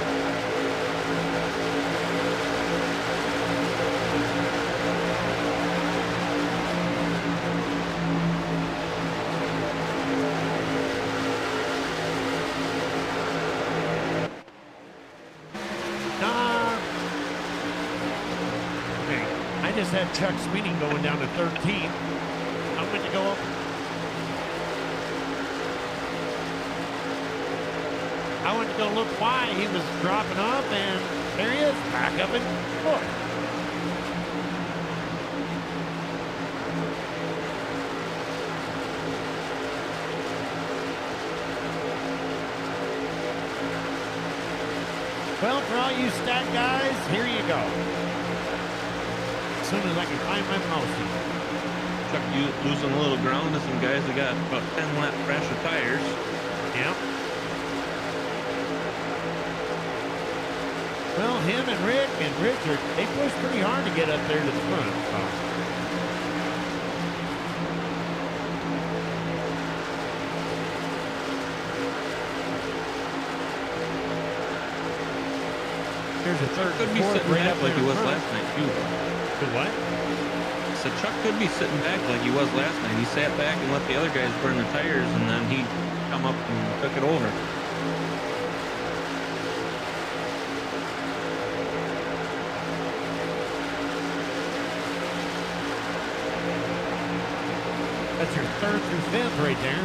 I just had Chuck Sweeney going down to 13. I went to go up. I went to go look why he was dropping off, and there he is, back up in fourth. Well, for all you stat guys, here you go. As soon as I can find my mouse. Chuck, you losing a little ground to some guys that got about 10 lap fresher tires. Yep. Well, him and Rick and Richard, they pushed pretty hard to get up there to the front. So. There's a third. Could be sitting back like he was last night too. The what? So Chuck could be sitting back like he was last night. He sat back and let the other guys burn their tires, and then he come up and took it over. That's your third through fifth right there.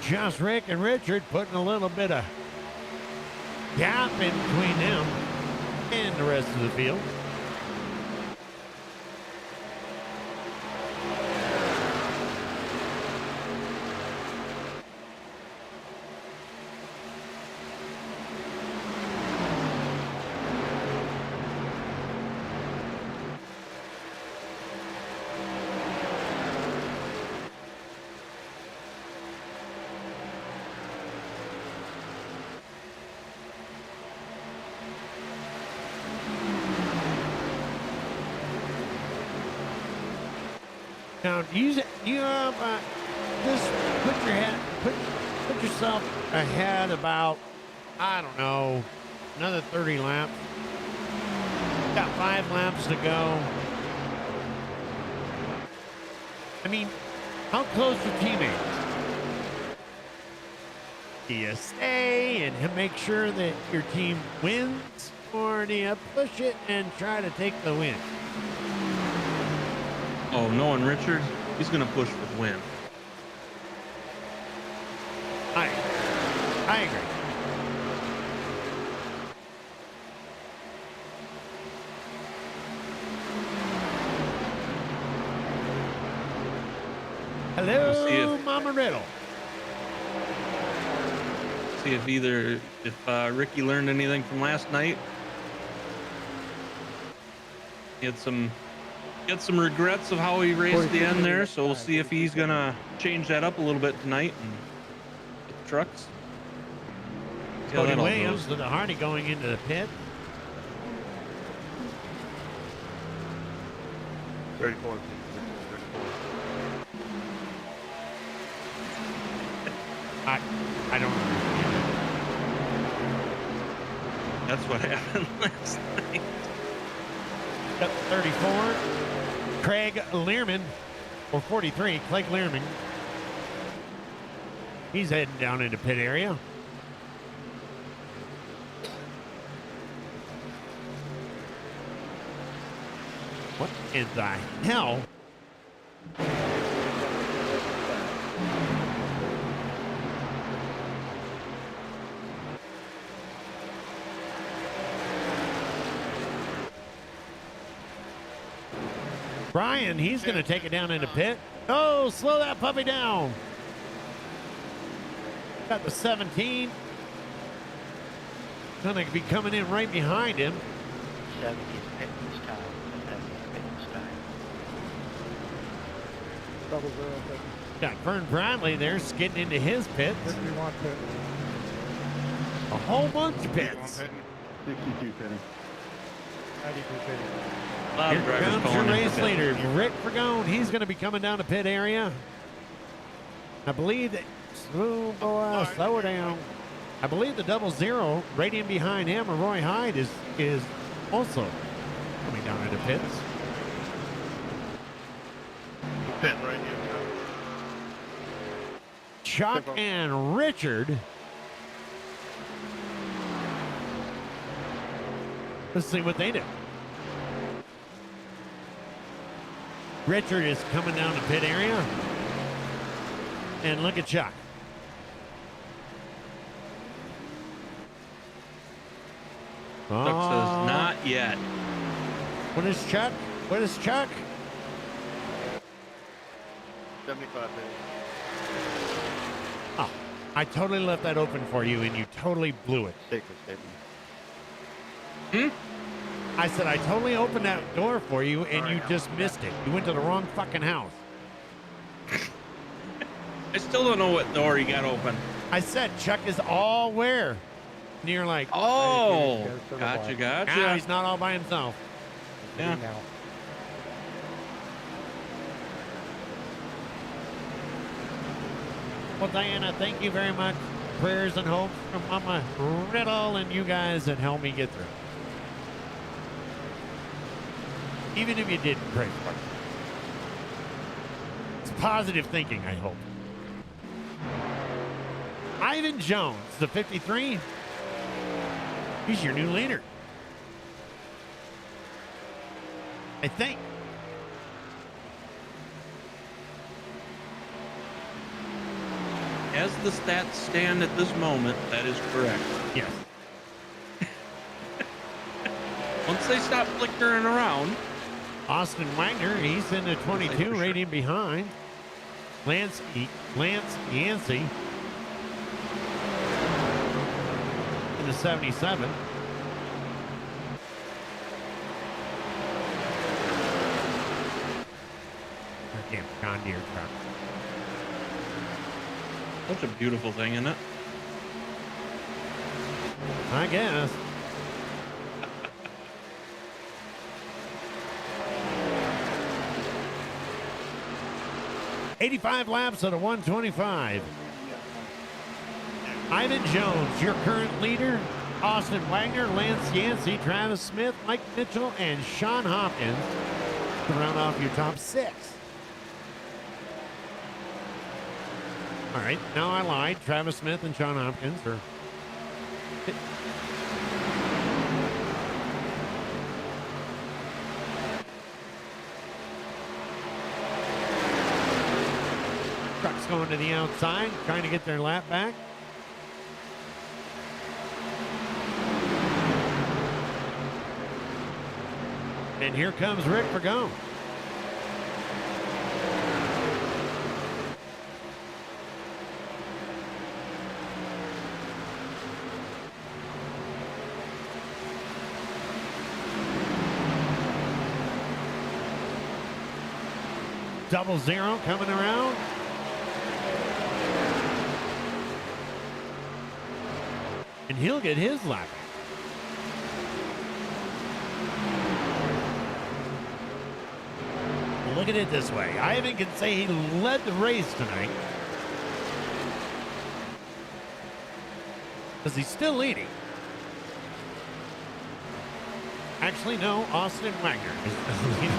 Just Rick and Richard putting a little bit of gap in between them and the rest of the field. Now, just put yourself ahead about, I don't know, another 30 laps. Got 5 laps to go. I mean, how close are teammates? Do you stay and make sure that your team wins, or do you push it and try to take the win? Oh, knowing Richard, he's going to push for the win. I agree. We'll see Hello, if- Mama Riddle. See if Ricky learned anything from last night. He had some regrets of how he raced the end there, so we'll see if he's gonna change that up a little bit tonight and get the trucks. See how Cody that all Williams goes. with the Hardy going into the pit. 34. I don't understand it. That's what happened last night. Up 34, Craig Learman, or 43, Craig Learman. He's heading down into pit area. What in the hell? Brian, he's going to take it down into pit. Oh, slow that puppy down. Got the 17. Going to be coming in right behind him. 70 is pitting this time. 70 is pitting this time. Double zero, but Got Vern Bradley there skidding into his pit. 51 pit. A whole bunch of pits. 62 penny. 92 pitting. A lot of Here drivers comes your calling in race for pit. leader, Rick Fergone. He's going to be coming down to pit area. I believe that. Oh boy, slow her down. I believe the 00 right in behind him, Roy Hyde, is also coming down into pits. Pit right here. Chuck and Richard. Let's see what they do. Richard is coming down the pit area. And look at Chuck. Chuck says not yet. What is Chuck? What is Chuck? 75 pit. Oh, I totally left that open for you and you totally blew it. Sacred statement. I said I totally opened that door for you and you just missed it. You went to the wrong fucking house. I still don't know what door he got open. I said Chuck is all where? And you're like, Oh, goes to the gotcha, black. now gotcha. he's not all by himself. Yeah. Now. Well, Diana, thank you very much. Prayers and hopes from Mama Riddle and you guys that helped me get through. Even if you didn't pray for it. It's positive thinking, I hope. Ivan Jones, the 53. He's your new leader. I think. As the stats stand at this moment, that is correct. Yes. Once they stop flickering around, Austin Wagner, he's in the 22, For right sure. in behind. Lance Yancey in the 77. Damn John Deere truck. such a beautiful thing, isn't it? I guess. 85 laps at a 125. Ivan Jones, your current leader. Austin Wagner, Lance Yancey, Travis Smith, Mike Mitchell, and Sean Hopkins to round off your top 6. All right, now I lied. Travis Smith and Sean Hopkins are... Trucks going to the outside, trying to get their lap back. And here comes Rick Vergone. Double zero coming around. And he'll get his lap. Look at it this way. Ivan can say he led the race tonight because he's still leading. Actually, no, Austin Wagner is leading.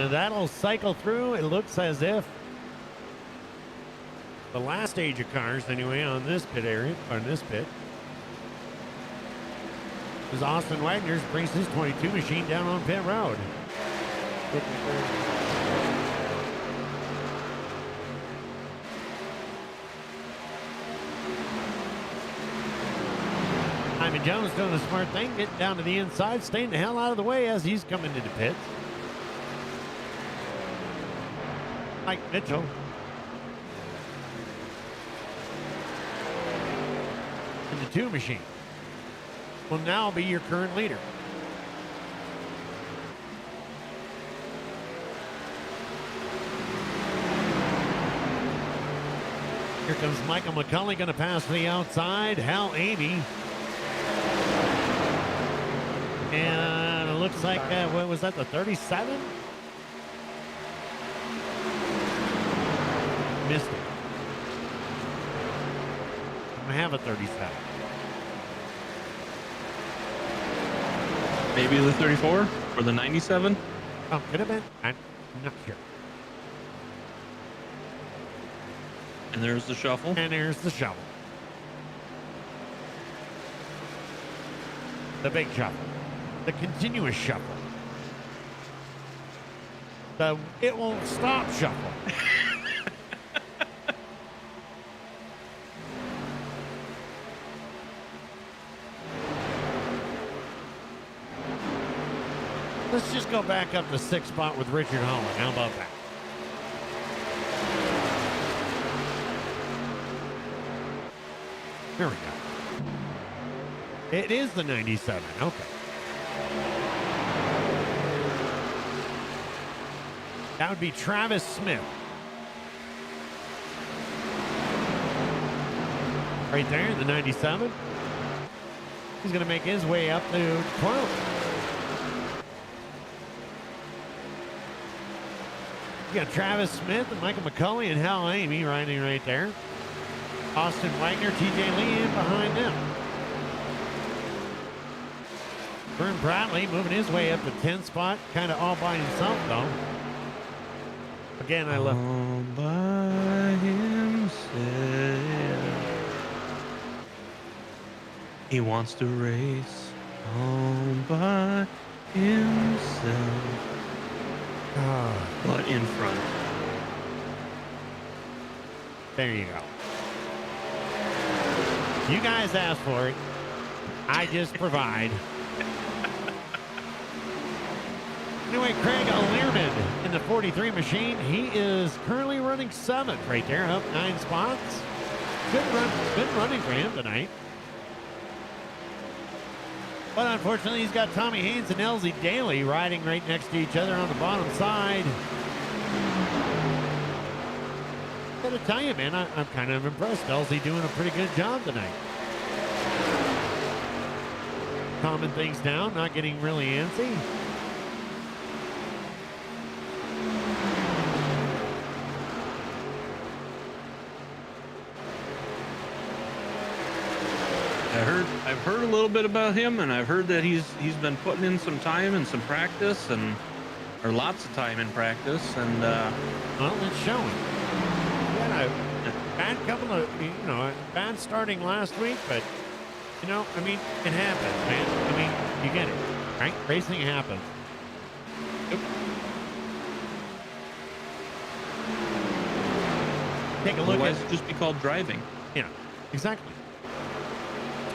That'll cycle through. It looks as if the last stage of cars, anyway, on this pit area, on this pit, is Austin Wagner's brings his 22 machine down on pit road. Ivan Jones doing a smart thing, getting down to the inside, staying the hell out of the way as he's coming into pits. Mike Mitchell. And the 2 machine will now be your current leader. Here comes Michael McCulley, going to pass to the outside. Hal Amy. And it looks like, what was that, the 37? Missed it. I have a 37. Maybe the 34 or the 97? Oh, could have been. I'm not sure. And there's the shuffle. And there's the shuffle. The big shuffle. The continuous shuffle. The it won't stop shuffle. Let's just go back up to 6th spot with Richard Holland. How about that? There we go. It is the 97. Okay. That would be Travis Smith. Right there, the 97. He's going to make his way up to 12th. You got Travis Smith and Michael McCulley and Hal Amy riding right there. Austin Wagner, TJ Lee in behind them. Vern Bradley moving his way up to 10th spot, kind of all by himself though. Again, I love all by himself. He wants to race all by himself. But in front. There you go. You guys asked for it. I just provide. Anyway, Craig Learman in the 43 machine. He is currently running 7th right there, up 9 spots. Good run, good running for him tonight. But unfortunately, he's got Tommy Haynes and Elsie Daly riding right next to each other on the bottom side. Gotta tell you, man, I'm kind of impressed. Elsie doing a pretty good job tonight. Calming things down, not getting really antsy. I've heard a little bit about him, and I've heard that he's been putting in some time and some practice, or lots of time in practice, and well, it's showing. Yeah, a bad couple of, bad starting last week, but I mean, it happens, man. I mean, you get it, right? Racing happens. Yep. Take a look. Otherwise it'd just be called driving. Yeah, exactly.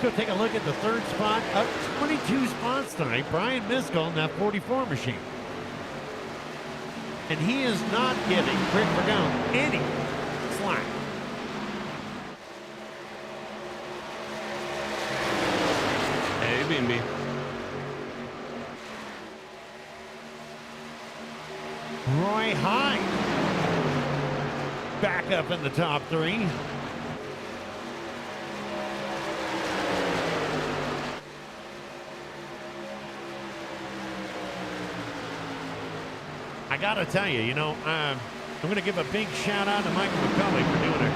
Go take a look at the third spot, up 22 spots tonight. Brian Miskell in that 44 machine. And he is not giving Rick Ragone any slack. Hey, B&B. Roy Hyde back up in the top three. I gotta tell you, I'm going to give a big shout out to Michael McCulley for doing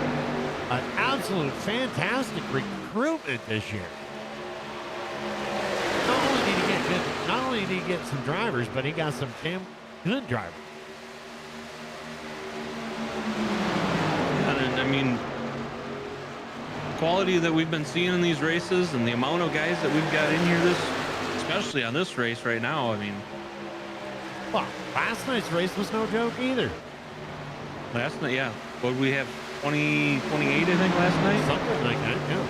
an absolute fantastic recruitment this year. Not only did he get some drivers, but he got some damn good drivers. And I mean, quality that we've been seeing in these races, and the amount of guys that we've got in here, especially on this race right now. I mean, well, last night's race was no joke either. Last night, yeah. What did we have? 28, I think, last night? Something like that, yeah.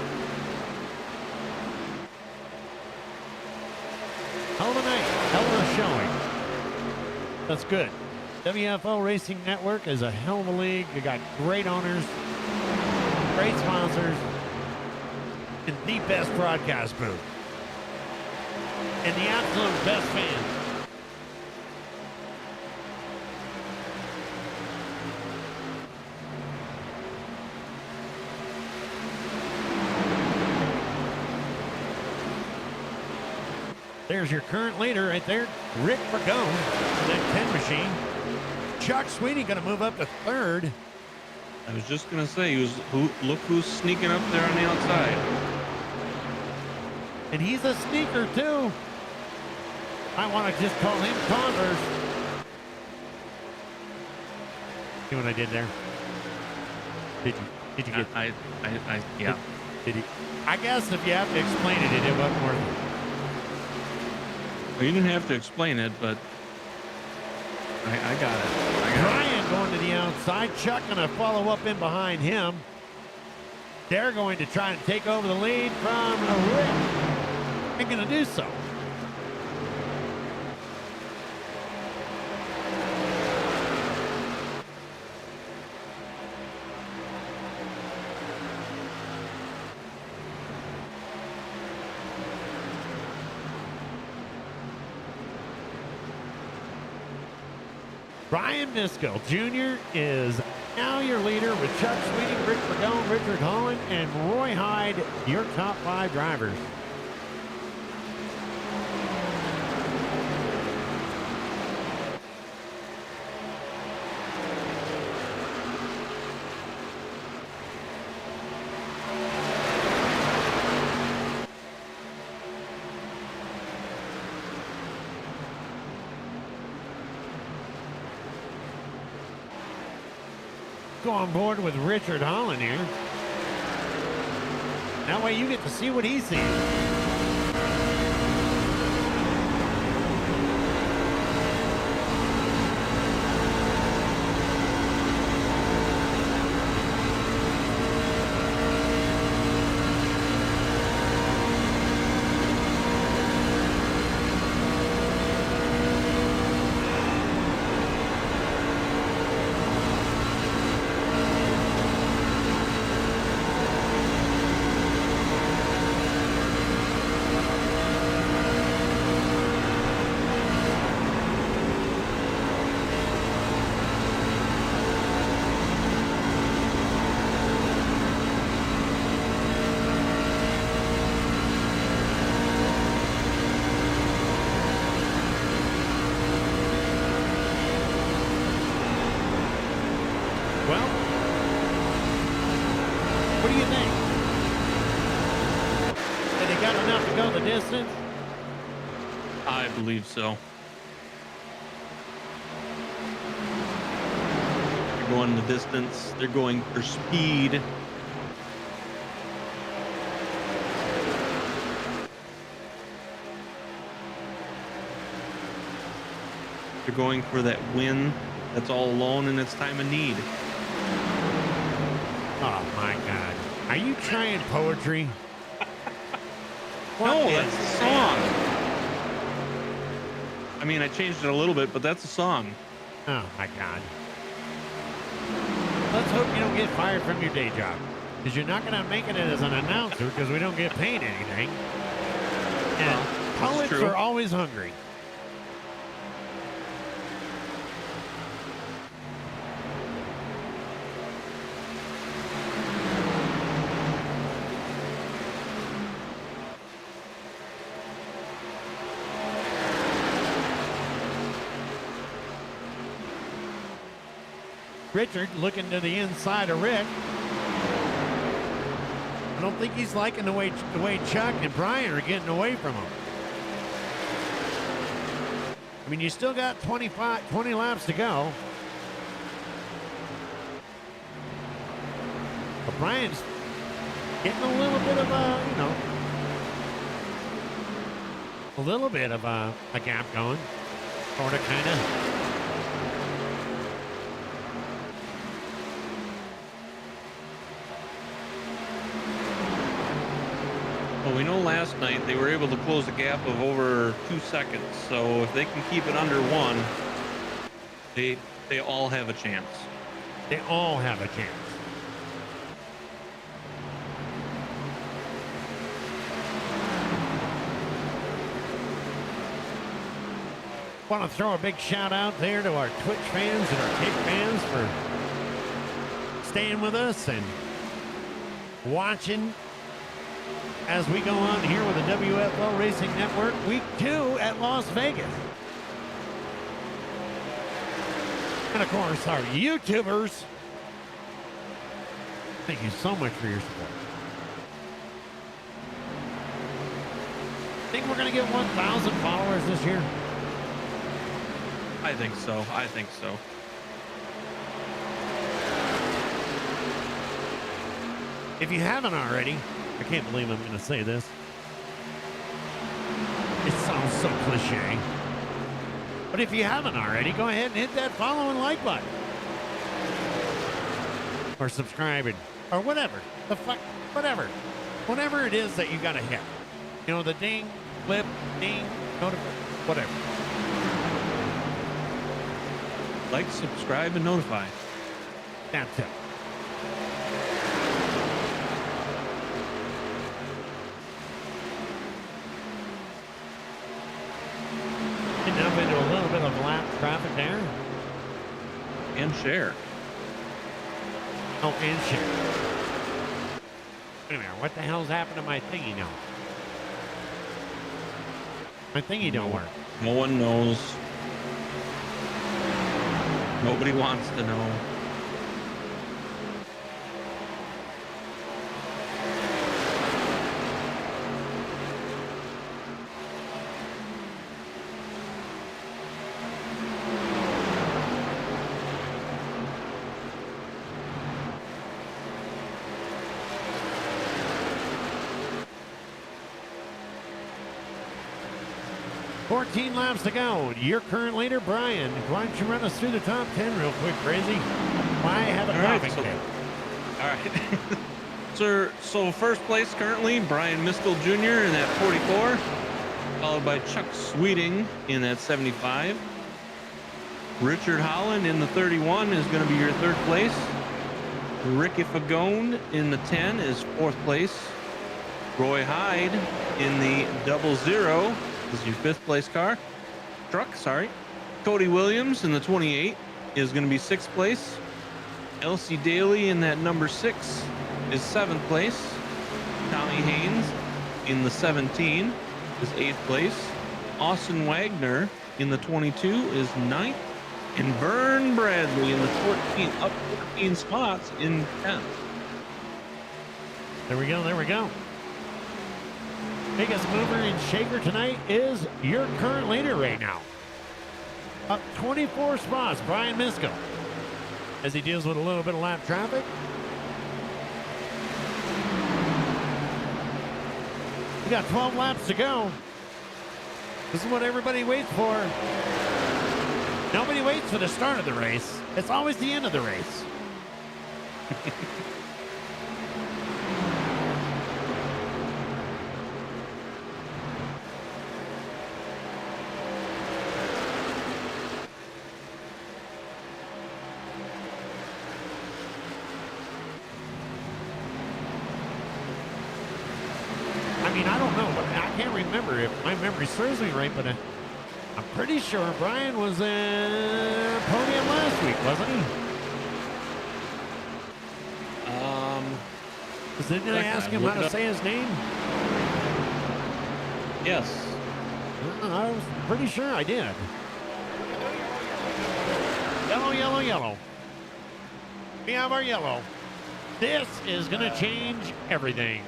Hell of a night. Hell of a showing. That's good. WFO Racing Network is a hell of a league. You got great owners, great sponsors, and the best broadcast booth. And the absolute best fans. There's your current leader right there, Rick Ragone, in that 10 machine. Chuck Sweeney going to move up to third. I was just going to say, look who's sneaking up there on the outside. And he's a sneaker, too. I want to just call him Converse. See what I did there? Did you get... Yeah. Did he? I guess if you have to explain it, it wasn't worth it. Well, you didn't have to explain it, but I got it. Brian going to the outside. Chuck going to follow up in behind him. They're going to try and take over the lead from Rick. They're going to do so. Brian Miskell Jr. is now your leader with Chuck Sweeney, Rick Ragone, Richard Holland, and Roy Hyde, your top 5 drivers. Go on board with Richard Holland here. That way you get to see what he sees. What do you think? Did they got enough to go the distance? I believe so. They're going the distance. They're going for speed. They're going for that win that's all alone in its time of need. Oh my God. Are you trying poetry? No, What that's is a song. I mean, I changed it a little bit, but that's a song. Oh my God. Let's hope you don't get fired from your day job, because you're not going to make it as an announcer because we don't get paid anything. And Well, poets true. are always hungry. Richard looking to the inside of Rick. I don't think he's liking the way Chuck and Brian are getting away from him. I mean, you still got 20 laps to go. But Brian's getting a little bit of a little bit of a gap going. Sort of, kind of. Well, we know last night they were able to close a gap of over 2 seconds. So if they can keep it under 1, they all have a chance. They all have a chance. Want to throw a big shout out there to our Twitch fans and our Kick fans for staying with us and watching as we go on here with the WFL Racing Network Week 2 at Las Vegas. And of course, our YouTubers. Thank you so much for your support. Think we're going to get 1,000 followers this year? I think so. I think so. If you haven't already, I can't believe I'm going to say this. It sounds so cliche. But if you haven't already, go ahead and hit that follow and like button. Or subscribing. Or whatever. Whatever. Whatever it is that you got to hit. You know, the ding, flip, ding, notify, whatever. Like, subscribe, and notify. That's it. Getting up into a little bit of lap traffic there. And share. Oh, and share. Wait a minute, what the hell's happened to my thingy now? My thingy don't work. No one knows. Nobody wants to know. $14 laps to go. Your current leader, Brian. Why don't you run us through the top 10 real quick, Crazy? Why have a All right, coughing fit? All right. So first place currently, Brian Miskel Jr. in that 44, followed by Chuck Sweeting in that 75. Richard Holland in the 31 is going to be your third place. Ricky Fagone in the 10 is fourth place. Roy Hyde in the 00 is your fifth place truck. Cody Williams in the 28 is going to be sixth place. Elsie Daly in that number 6 is seventh place. Tommy Haynes in the 17 is eighth place. Austin Wagner in the 22 is ninth. And Vern Bradley in the 14, up 14 spots in 10th. There we go. There we go. Biggest mover and shaker tonight is your current leader right now. Up 24 spots, Brian Misko, as he deals with a little bit of lap traffic. We got 12 laps to go. This is what everybody waits for. Nobody waits for the start of the race. It's always the end of the race. I don't know, but I can't remember if my memory serves me right, but I'm pretty sure Brian was in podium last week, wasn't he? Didn't I ask him how to say his name? Yes. I was pretty sure I did. Yellow, yellow, yellow. We have our yellow. This is going to change everything.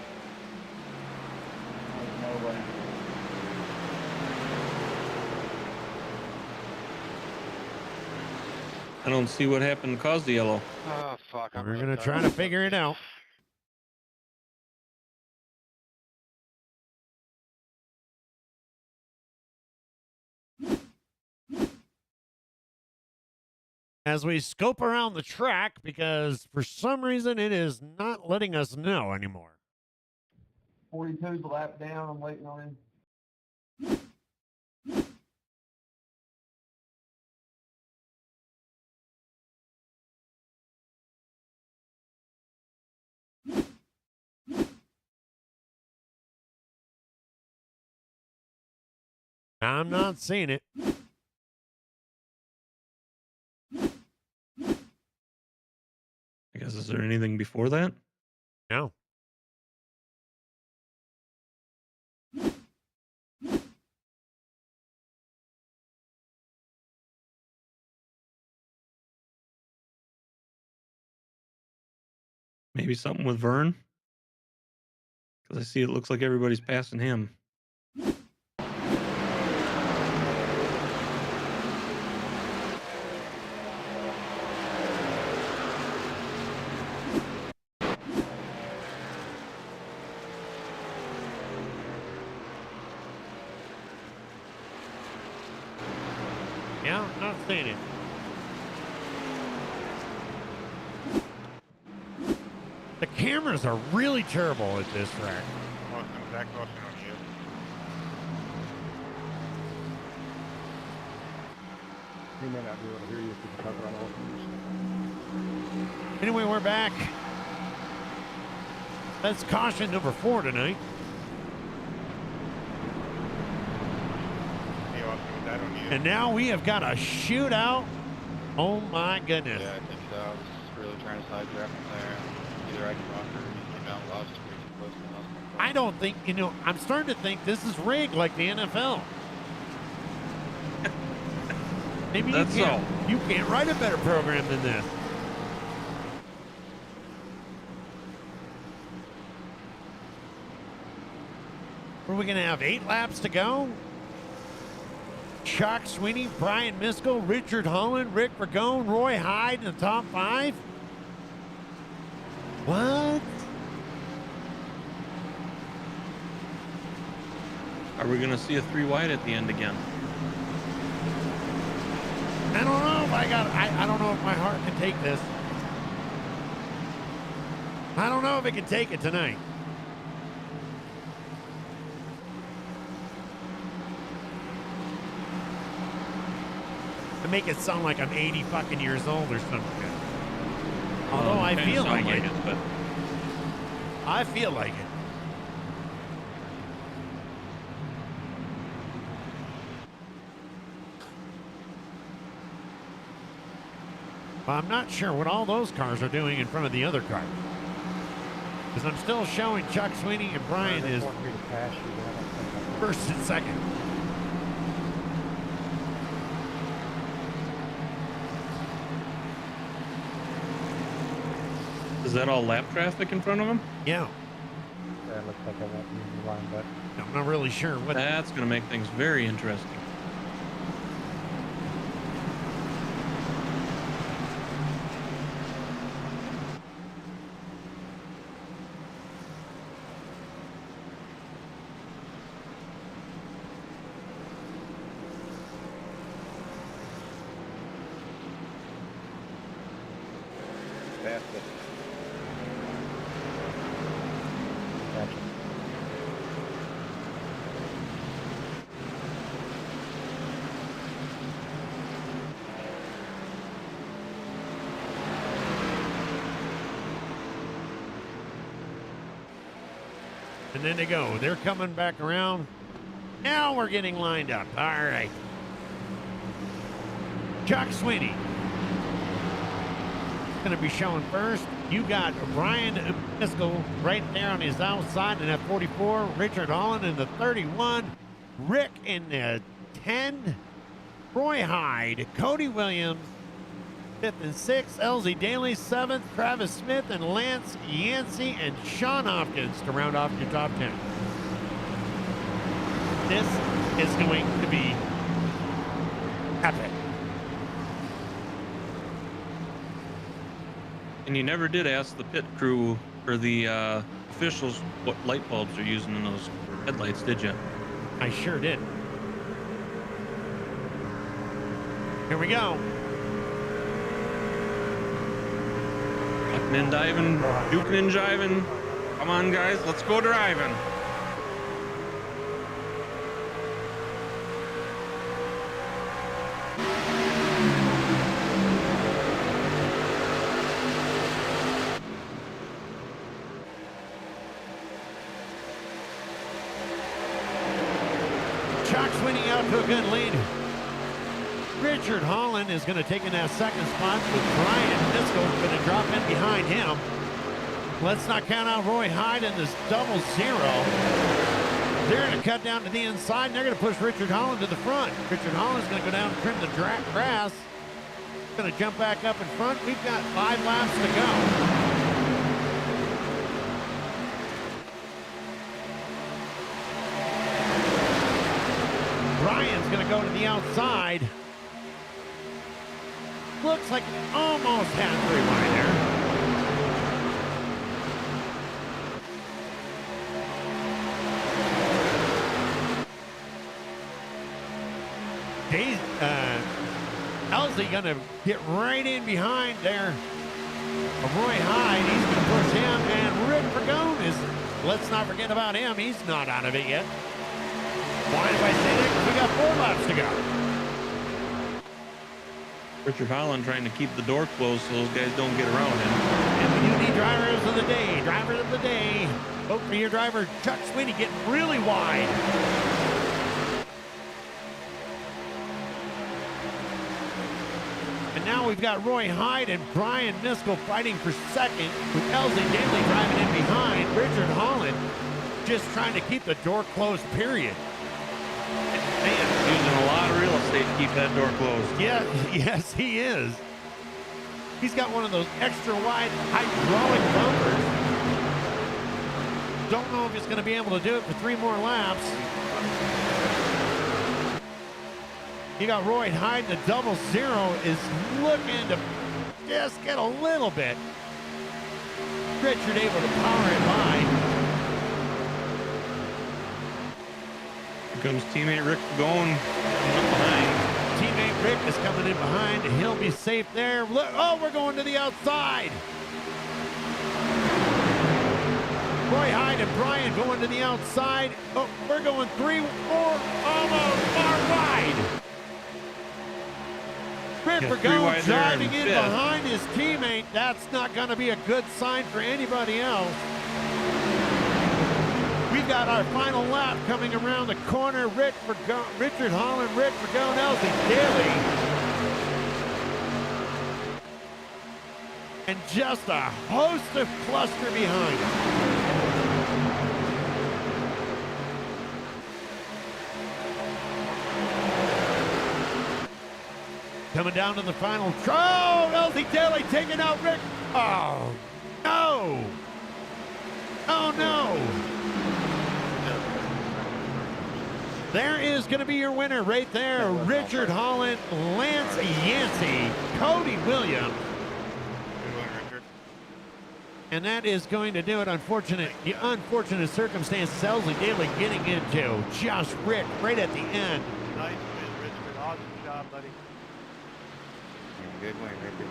I don't see what happened to cause the yellow. Oh, fuck. We're going to try to figure it out. As we scope around the track, because for some reason it is not letting us know anymore. 42's a lap down. I'm waiting on him. I'm not seeing it. I guess, is there anything before that? No. Maybe something with Vern? Because I see it looks like everybody's passing him. Yeah, not seeing it. The cameras are really terrible at this track. He may not be able to hear you if you talk around all Anyway, we're back. That's caution number 4 tonight. And now we have got a shootout. Oh my goodness. Yeah, I think so. I was really trying to sidetrack him there. Either I can rock or he came out lost way too close to the house. I don't think, I'm starting to think this is rigged like the NFL. Maybe That's you can't write a better program than this. Are we going to have 8 laps to go? Chuck Sweeney, Brian Misko, Richard Holland, Rick Ragone, Roy Hyde in the top 5? What? Are we going to see a 3 wide at the end again? I don't know if I don't know if my heart can take this. I don't know if it can take it tonight. I make it sound like I'm 80 fucking years old or something. Although I feel like it. But I feel like it. But I'm not sure what all those cars are doing in front of the other car. Because I'm still showing Chuck Sweeney and Brian is first and second. is that all lap traffic in front of him? Yeah. Yeah, it looks like I won't be lined up. I'm not really sure what. That's going to make things very interesting. Past it. Gotcha. And then they go. They're coming back around. Now we're getting lined up. All right. Chuck Sweeney going to be showing first. You got Brian Miskell right there on his outside in that 44. Richard Holland in the 31. Rick in the 10. Roy Hyde, Cody Williams, 5th and 6th. LZ Daly, 7th. Travis Smith and Lance Yancey and Sean Hopkins to round off your top 10. This is going to be epic. And you never did ask the pit crew or the officials what light bulbs they're using in those headlights, did you? I sure did. Here we go. Ducking and diving, duking and jiving. Come on, guys, let's go driving. Chuck Sweeney out to a good lead. Richard Holland is going to take in that second spot with Brian Miskell going to drop in behind him. Let's not count out Roy Hyde in this double zero. They're going to cut down to the inside, and they're going to push Richard Holland to the front. Richard Holland's going to go down and trim the grass. Going to jump back up in front. We've got 5 laps to go. Brian's going to go to the outside. Looks like almost had 3 wide there. Elsie going to get right in behind there of Roy Hyde. He's going to push him, and Rick Vergone is, let's not forget about him. He's not out of it yet. Why do I say that? We got 4 laps to go. Richard Holland trying to keep the door closed so those guys don't get around him. And we need drivers of the day. Drivers of the day. Vote for your driver, Chuck Sweeney, getting really wide. And now we've got Roy Hyde and Brian Miskell fighting for second, with Elsie Daly driving in behind. Richard Holland just trying to keep the door closed, period. Man, using a lot of real estate to keep that door closed. Yeah, yes, he is. He's got one of those extra wide hydraulic bumpers. Don't know if he's going to be able to do it for 3 more laps. You got Roy Hyde. The double zero is looking to just get a little bit. Richard able to power it by. Here comes teammate Rick going up behind. Teammate Rick is coming in behind. He'll be safe there. Look, oh, we're going to the outside. Roy Hyde and Brian going to the outside. Oh, we're going 3, 4, almost far wide. Rick Vergone driving in behind his teammate. That's not going to be a good sign for anybody else. We've got our final lap coming around the corner. Richard Holland, Rick Vergone, Elsie Daly. And just a host of cluster behind him. Coming down to the final. Oh, Elsie Daly taking out Rick. Oh, no. Oh, no. there is going to be your winner right there. Richard Holland, Lance Yancey, Cody Williams. Good one, Richard. And that is going to do it. The unfortunate circumstances Elsie Daly getting into Josh Rick right at the end. Nice win, Richard. Awesome job, buddy. Good win, Richard.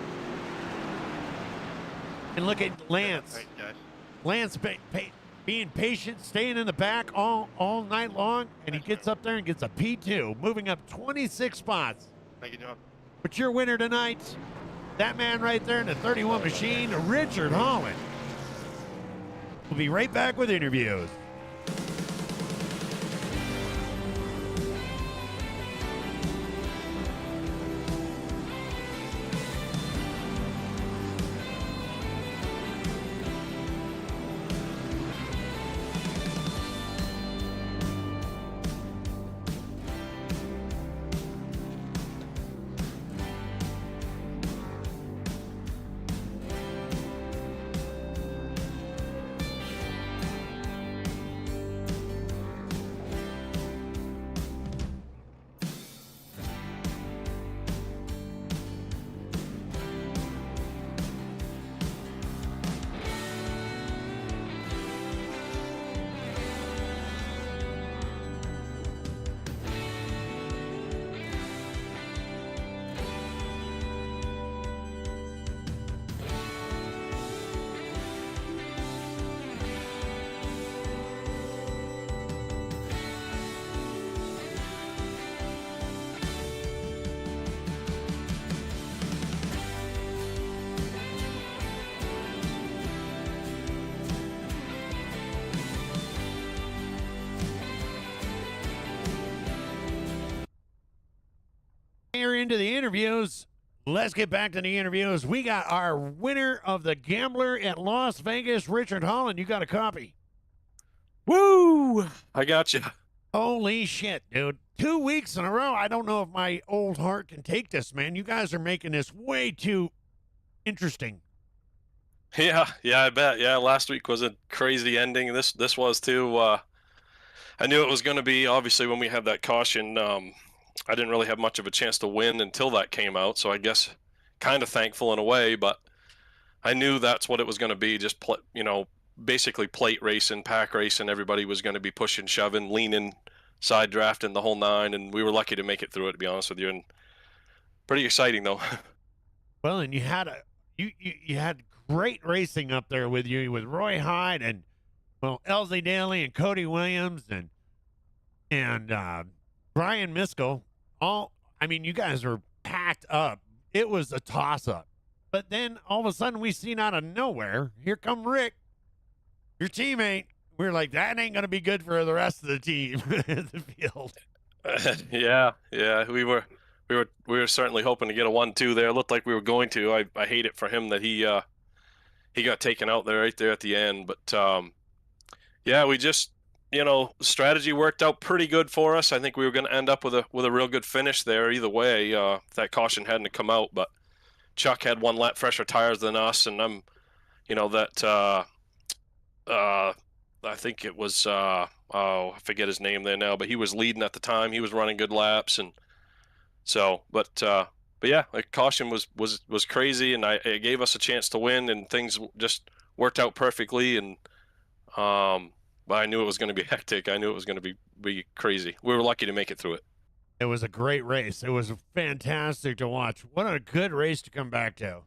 And look at Lance. Thanks, guys. Lance being patient, staying in the back all night long, and he gets up there and gets a P2, moving up 26 spots. Thank you, John. But your winner tonight, that man right there in the 31 machine, Richard Holland. We'll be right back with interviews. Here into the interviews. Let's get back to the interviews. We got our winner of the Gambler at Las Vegas, Richard Holland. You got a copy. Woo! I got you. Holy shit, dude. 2 weeks in a row. I don't know if my old heart can take this, man. You guys are making this way too interesting. Yeah, I bet. Yeah, last week was a crazy ending. This was too. I knew it was going to be. Obviously, when we had that caution, I didn't really have much of a chance to win until that came out. So I guess kind of thankful in a way, but I knew that's what it was going to be. Just basically plate racing, pack racing. Everybody was going to be pushing, shoving, leaning, side drafting the whole nine, and we were lucky to make it through it, to be honest with you. And pretty exciting though. Well, and you had you had great racing up there with you with Roy Hyde and Elsie Daly and Cody Williams and Brian Miskell. You guys were packed up. It was a toss up. But then all of a sudden we seen out of nowhere, here come Rick, your teammate. We're like, that ain't gonna be good for the rest of the team in the field. Yeah. We were certainly hoping to get a 1-2 there. It looked like we were going to. I hate it for him that he got taken out there right there at the end. But yeah, we just strategy worked out pretty good for us. I think we were going to end up with a real good finish there either way. If that caution hadn't come out, but Chuck had one lap fresher tires than us, and I'm, I think it was I forget his name there now, but he was leading at the time. He was running good laps, and so, but yeah, the caution was crazy, and it gave us a chance to win, and things just worked out perfectly, and but I knew it was going to be hectic. I knew it was going to be crazy. We were lucky to make it through it. It was a great race. It was fantastic to watch. What a good race to come back to.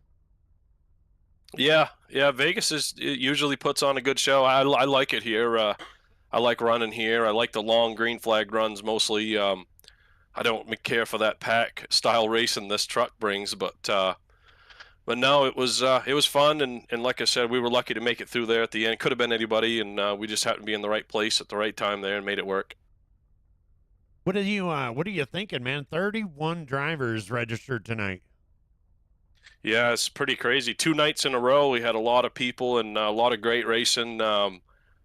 Yeah. Vegas usually puts on a good show. I like it here. I like running here. I like the long green flag runs mostly. I don't care for that pack style racing this truck brings, but no, it was fun, and like I said, we were lucky to make it through there at the end. Could have been anybody, and we just happened to be in the right place at the right time there and made it work. What are you thinking, man? 31 drivers registered tonight. Yeah, it's pretty crazy. 2 nights in a row, we had a lot of people and a lot of great racing.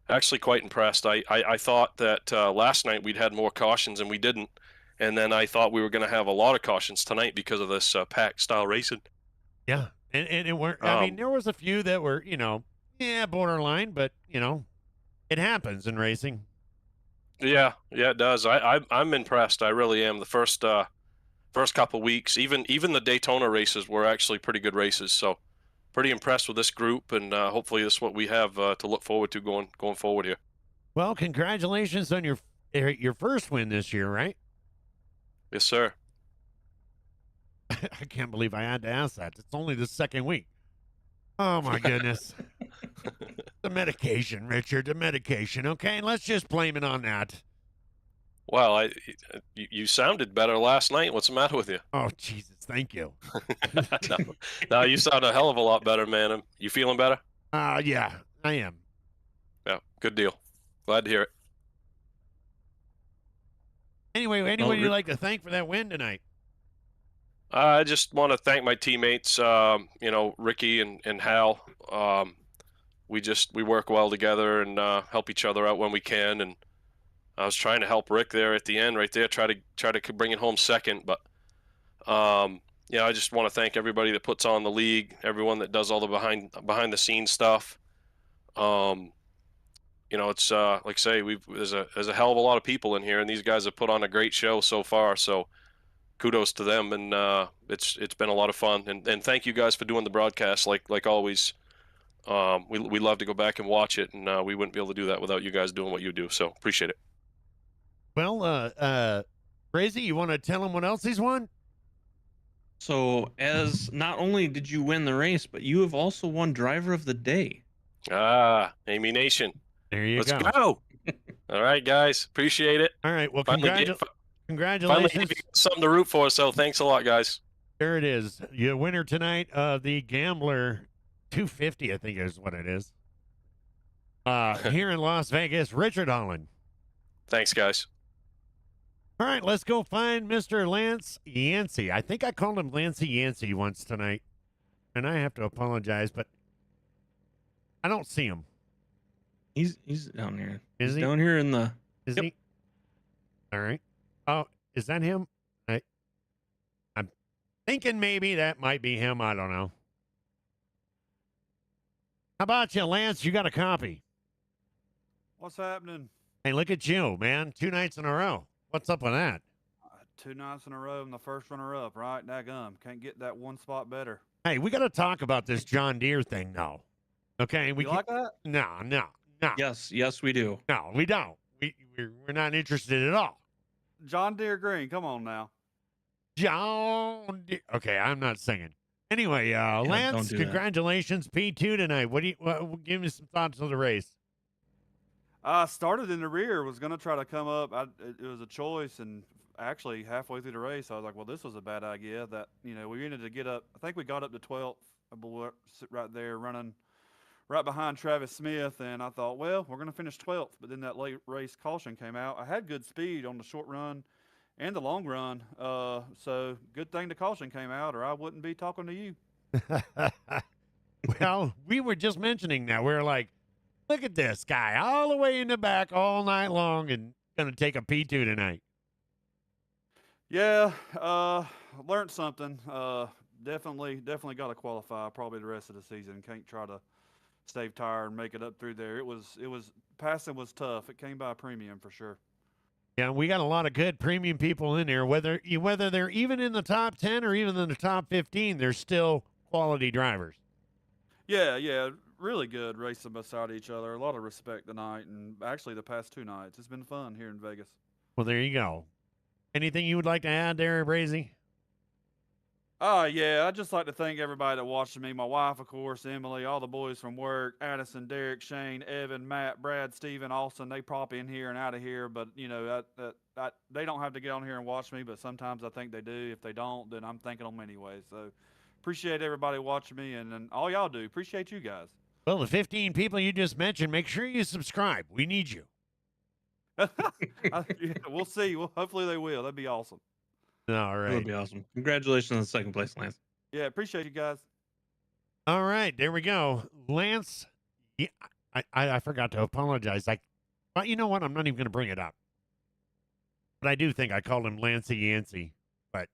Actually, quite impressed. I thought that last night we'd had more cautions, and we didn't. And then I thought we were going to have a lot of cautions tonight because of this pack style racing. Yeah, and it weren't. I mean, there was a few that were, borderline, but it happens in racing. Yeah, it does. I'm impressed. I really am. The first couple weeks, even the Daytona races were actually pretty good races. So pretty impressed with this group, and hopefully this is what we have to look forward to going forward here. Well, congratulations on your first win this year, right? Yes, sir. I can't believe I had to ask that. It's only the second week. Oh my goodness. The medication, Richard, the medication. Okay, let's just blame it on that. Well, you sounded better last night. What's the matter with you? Oh, Jesus, thank you. No, you sound a hell of a lot better, man. You feeling better? Yeah, I am. Yeah, good deal. Glad to hear it. Anyway, anyone you'd like to thank for that win tonight? I just want to thank my teammates, Ricky and Hal. We work well together and help each other out when we can. And I was trying to help Rick there at the end, right there, try to bring it home second. But I just want to thank everybody that puts on the league, everyone that does all the behind the scenes stuff. It's like I say, there's a hell of a lot of people in here, and these guys have put on a great show so far. So kudos to them, and it's been a lot of fun. And thank you guys for doing the broadcast, like always. We love to go back and watch it, and we wouldn't be able to do that without you guys doing what you do. So appreciate it. Well, Crazy, you want to tell him what else he's won? So, as not only did you win the race, but you have also won Driver of the Day. Amy Nation. There you Let's go. go. All right, guys. Appreciate it. All right. Well, Finally congratulations. Something to root for. So thanks a lot, guys. There it is. Your winner tonight of the Gambler 250, I think is what it is. Here in Las Vegas, Richard Holland. Thanks, guys. All right, let's go find Mr. Lance Yancey. I think I called him Lancey Yancey once tonight, and I have to apologize, but I don't see him. He's down here. Is he down here in the? Is he? All right. Oh, is that him? I'm thinking maybe that might be him. I don't know. How about you, Lance? You got a copy. What's happening? Hey, look at you, man. 2 nights in a row. What's up with that? 2 nights in a row and the first runner-up, right? Daggum. Can't get that one spot better. Hey, we got to talk about this John Deere thing, though. Okay, You like that? No. Yes, we do. No, we don't. We're not interested at all. John Deere Green, come on now. John Deere. Okay, I'm not singing. Anyway, Lance, don't do that. congratulations, P2 tonight. Give me some thoughts on the race. I started in the rear, was going to try to come up. It was a choice, and actually halfway through the race, I was like, well, this was a bad idea. That, we needed to get up. I think we got up to 12th, right there running right behind Travis Smith, and I thought, well, we're going to finish 12th. But then that late race caution came out. I had good speed on the short run and the long run, so good thing the caution came out, or I wouldn't be talking to you. Well, we were just mentioning that. We were like, look at this guy all the way in the back all night long and going to take a P2 tonight. Yeah, learned something. Definitely got to qualify probably the rest of the season. Can't try to stave tire and make it up through there. It was passing was tough. It came by a premium for sure. Yeah, we got a lot of good premium people in there. Whether they're even in the top 10 or even in the top 15, they're still quality drivers. Yeah, really good racing beside each other. A lot of respect tonight, and actually the past 2 nights. It's been fun here in Vegas. Well, there you go. Anything you would like to add there, Brazy? Yeah, I'd just like to thank everybody that watched me. My wife, of course, Emily, all the boys from work, Addison, Derek, Shane, Evan, Matt, Brad, Steven, Austin. They pop in here and out of here, but, they don't have to get on here and watch me, but sometimes I think they do. If they don't, then I'm thanking them anyway. So appreciate everybody watching me, and all y'all do. Appreciate you guys. Well, the 15 people you just mentioned, make sure you subscribe. We need you. We'll see. Well, hopefully they will. That'd be awesome. All right. That would be awesome. Congratulations on the second place, Lance. Yeah, appreciate you guys. All right, there we go. Lance, I forgot to apologize. Well, you know what? I'm not even going to bring it up. But I do think I called him Lancey Yancey. But,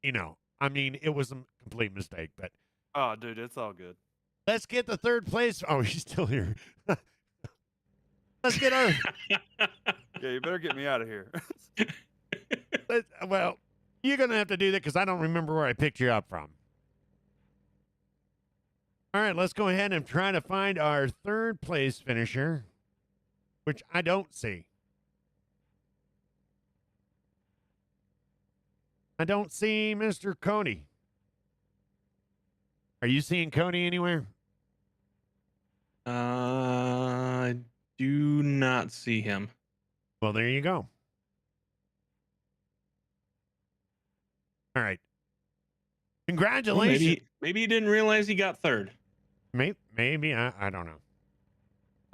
it was a complete mistake. But Oh, dude, it's all good. let's get the third place. Oh, he's still here. Let's get our Yeah, you better get me out of here. Well, you're going to have to do that because I don't remember where I picked you up from. All right, let's go ahead and try to find our third place finisher, which I don't see. I don't see Mr. Cody. Are you seeing Cody anywhere? I do not see him. Well, there you go. All right. Congratulations. Maybe he didn't realize he got third. Maybe I don't know.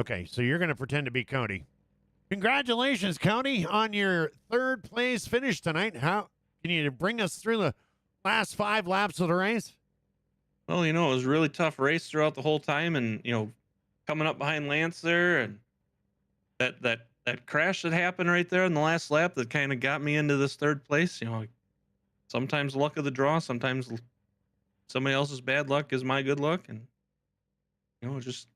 Okay, so you're going to pretend to be Cody. Congratulations, Cody, on your third place finish tonight. How can you bring us through the last 5 laps of the race? Well, it was a really tough race throughout the whole time, and coming up behind Lance there, and that crash that happened right there in the last lap that kind of got me into this third place. Sometimes luck of the draw, sometimes somebody else's bad luck is my good luck, and just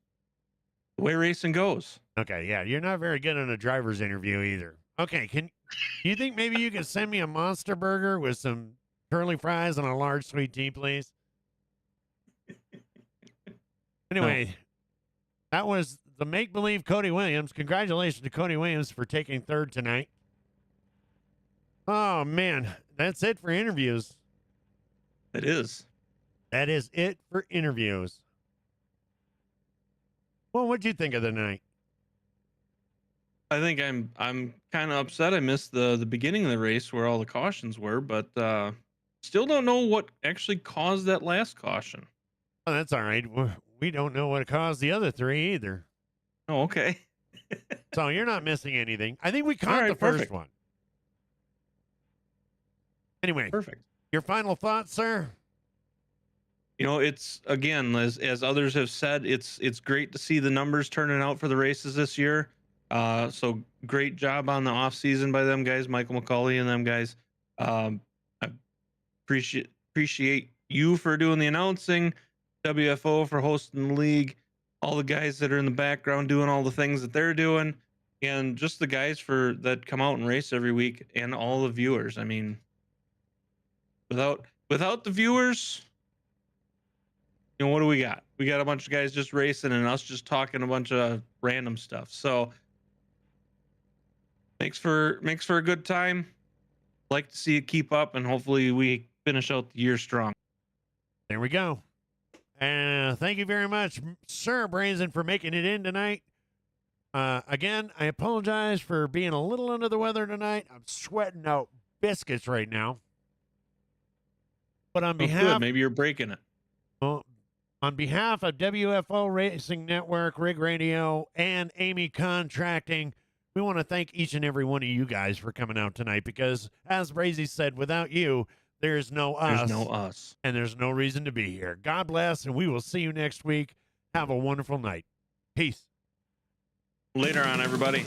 the way racing goes. Okay, yeah, you're not very good in a driver's interview either. Okay, you think maybe you could send me a monster burger with some curly fries and a large sweet tea, please? Anyway, That was the make-believe Cody Williams. Congratulations to Cody Williams for taking third tonight. Oh, man, that's it for interviews. It is. That is it for interviews. Well, what'd you think of the night? I think I'm kind of upset I missed the beginning of the race where all the cautions were, but still don't know what actually caused that last caution. Oh, that's all right. We don't know what caused the other three either. Oh, okay. So you're not missing anything. I think we caught the first one. Anyway, perfect. Your final thoughts, sir? It's, again, as others have said, it's great to see the numbers turning out for the races this year. So great job on the off season by them guys, Michael McCauley and them guys. I appreciate you for doing the announcing, WFO for hosting the league, all the guys that are in the background doing all the things that they're doing, and just the guys that come out and race every week, and all the viewers. I mean, without the viewers, what do we got? We got a bunch of guys just racing and us just talking a bunch of random stuff. So makes for a good time. Like to see it keep up, and hopefully we finish out the year strong. There we go. Thank you very much, Sir Brazen, for making it in tonight. Again, I apologize for being a little under the weather tonight. I'm sweating out biscuits right now. But on behalf, maybe you're breaking it. Well, on behalf of WFO Racing Network, Rig Radio, and Amy Contracting, we want to thank each and every one of you guys for coming out tonight because, as Brazy said, without you, there's no us. There's no us. And there's no reason to be here. God bless, and we will see you next week. Have a wonderful night. Peace. Later on, everybody.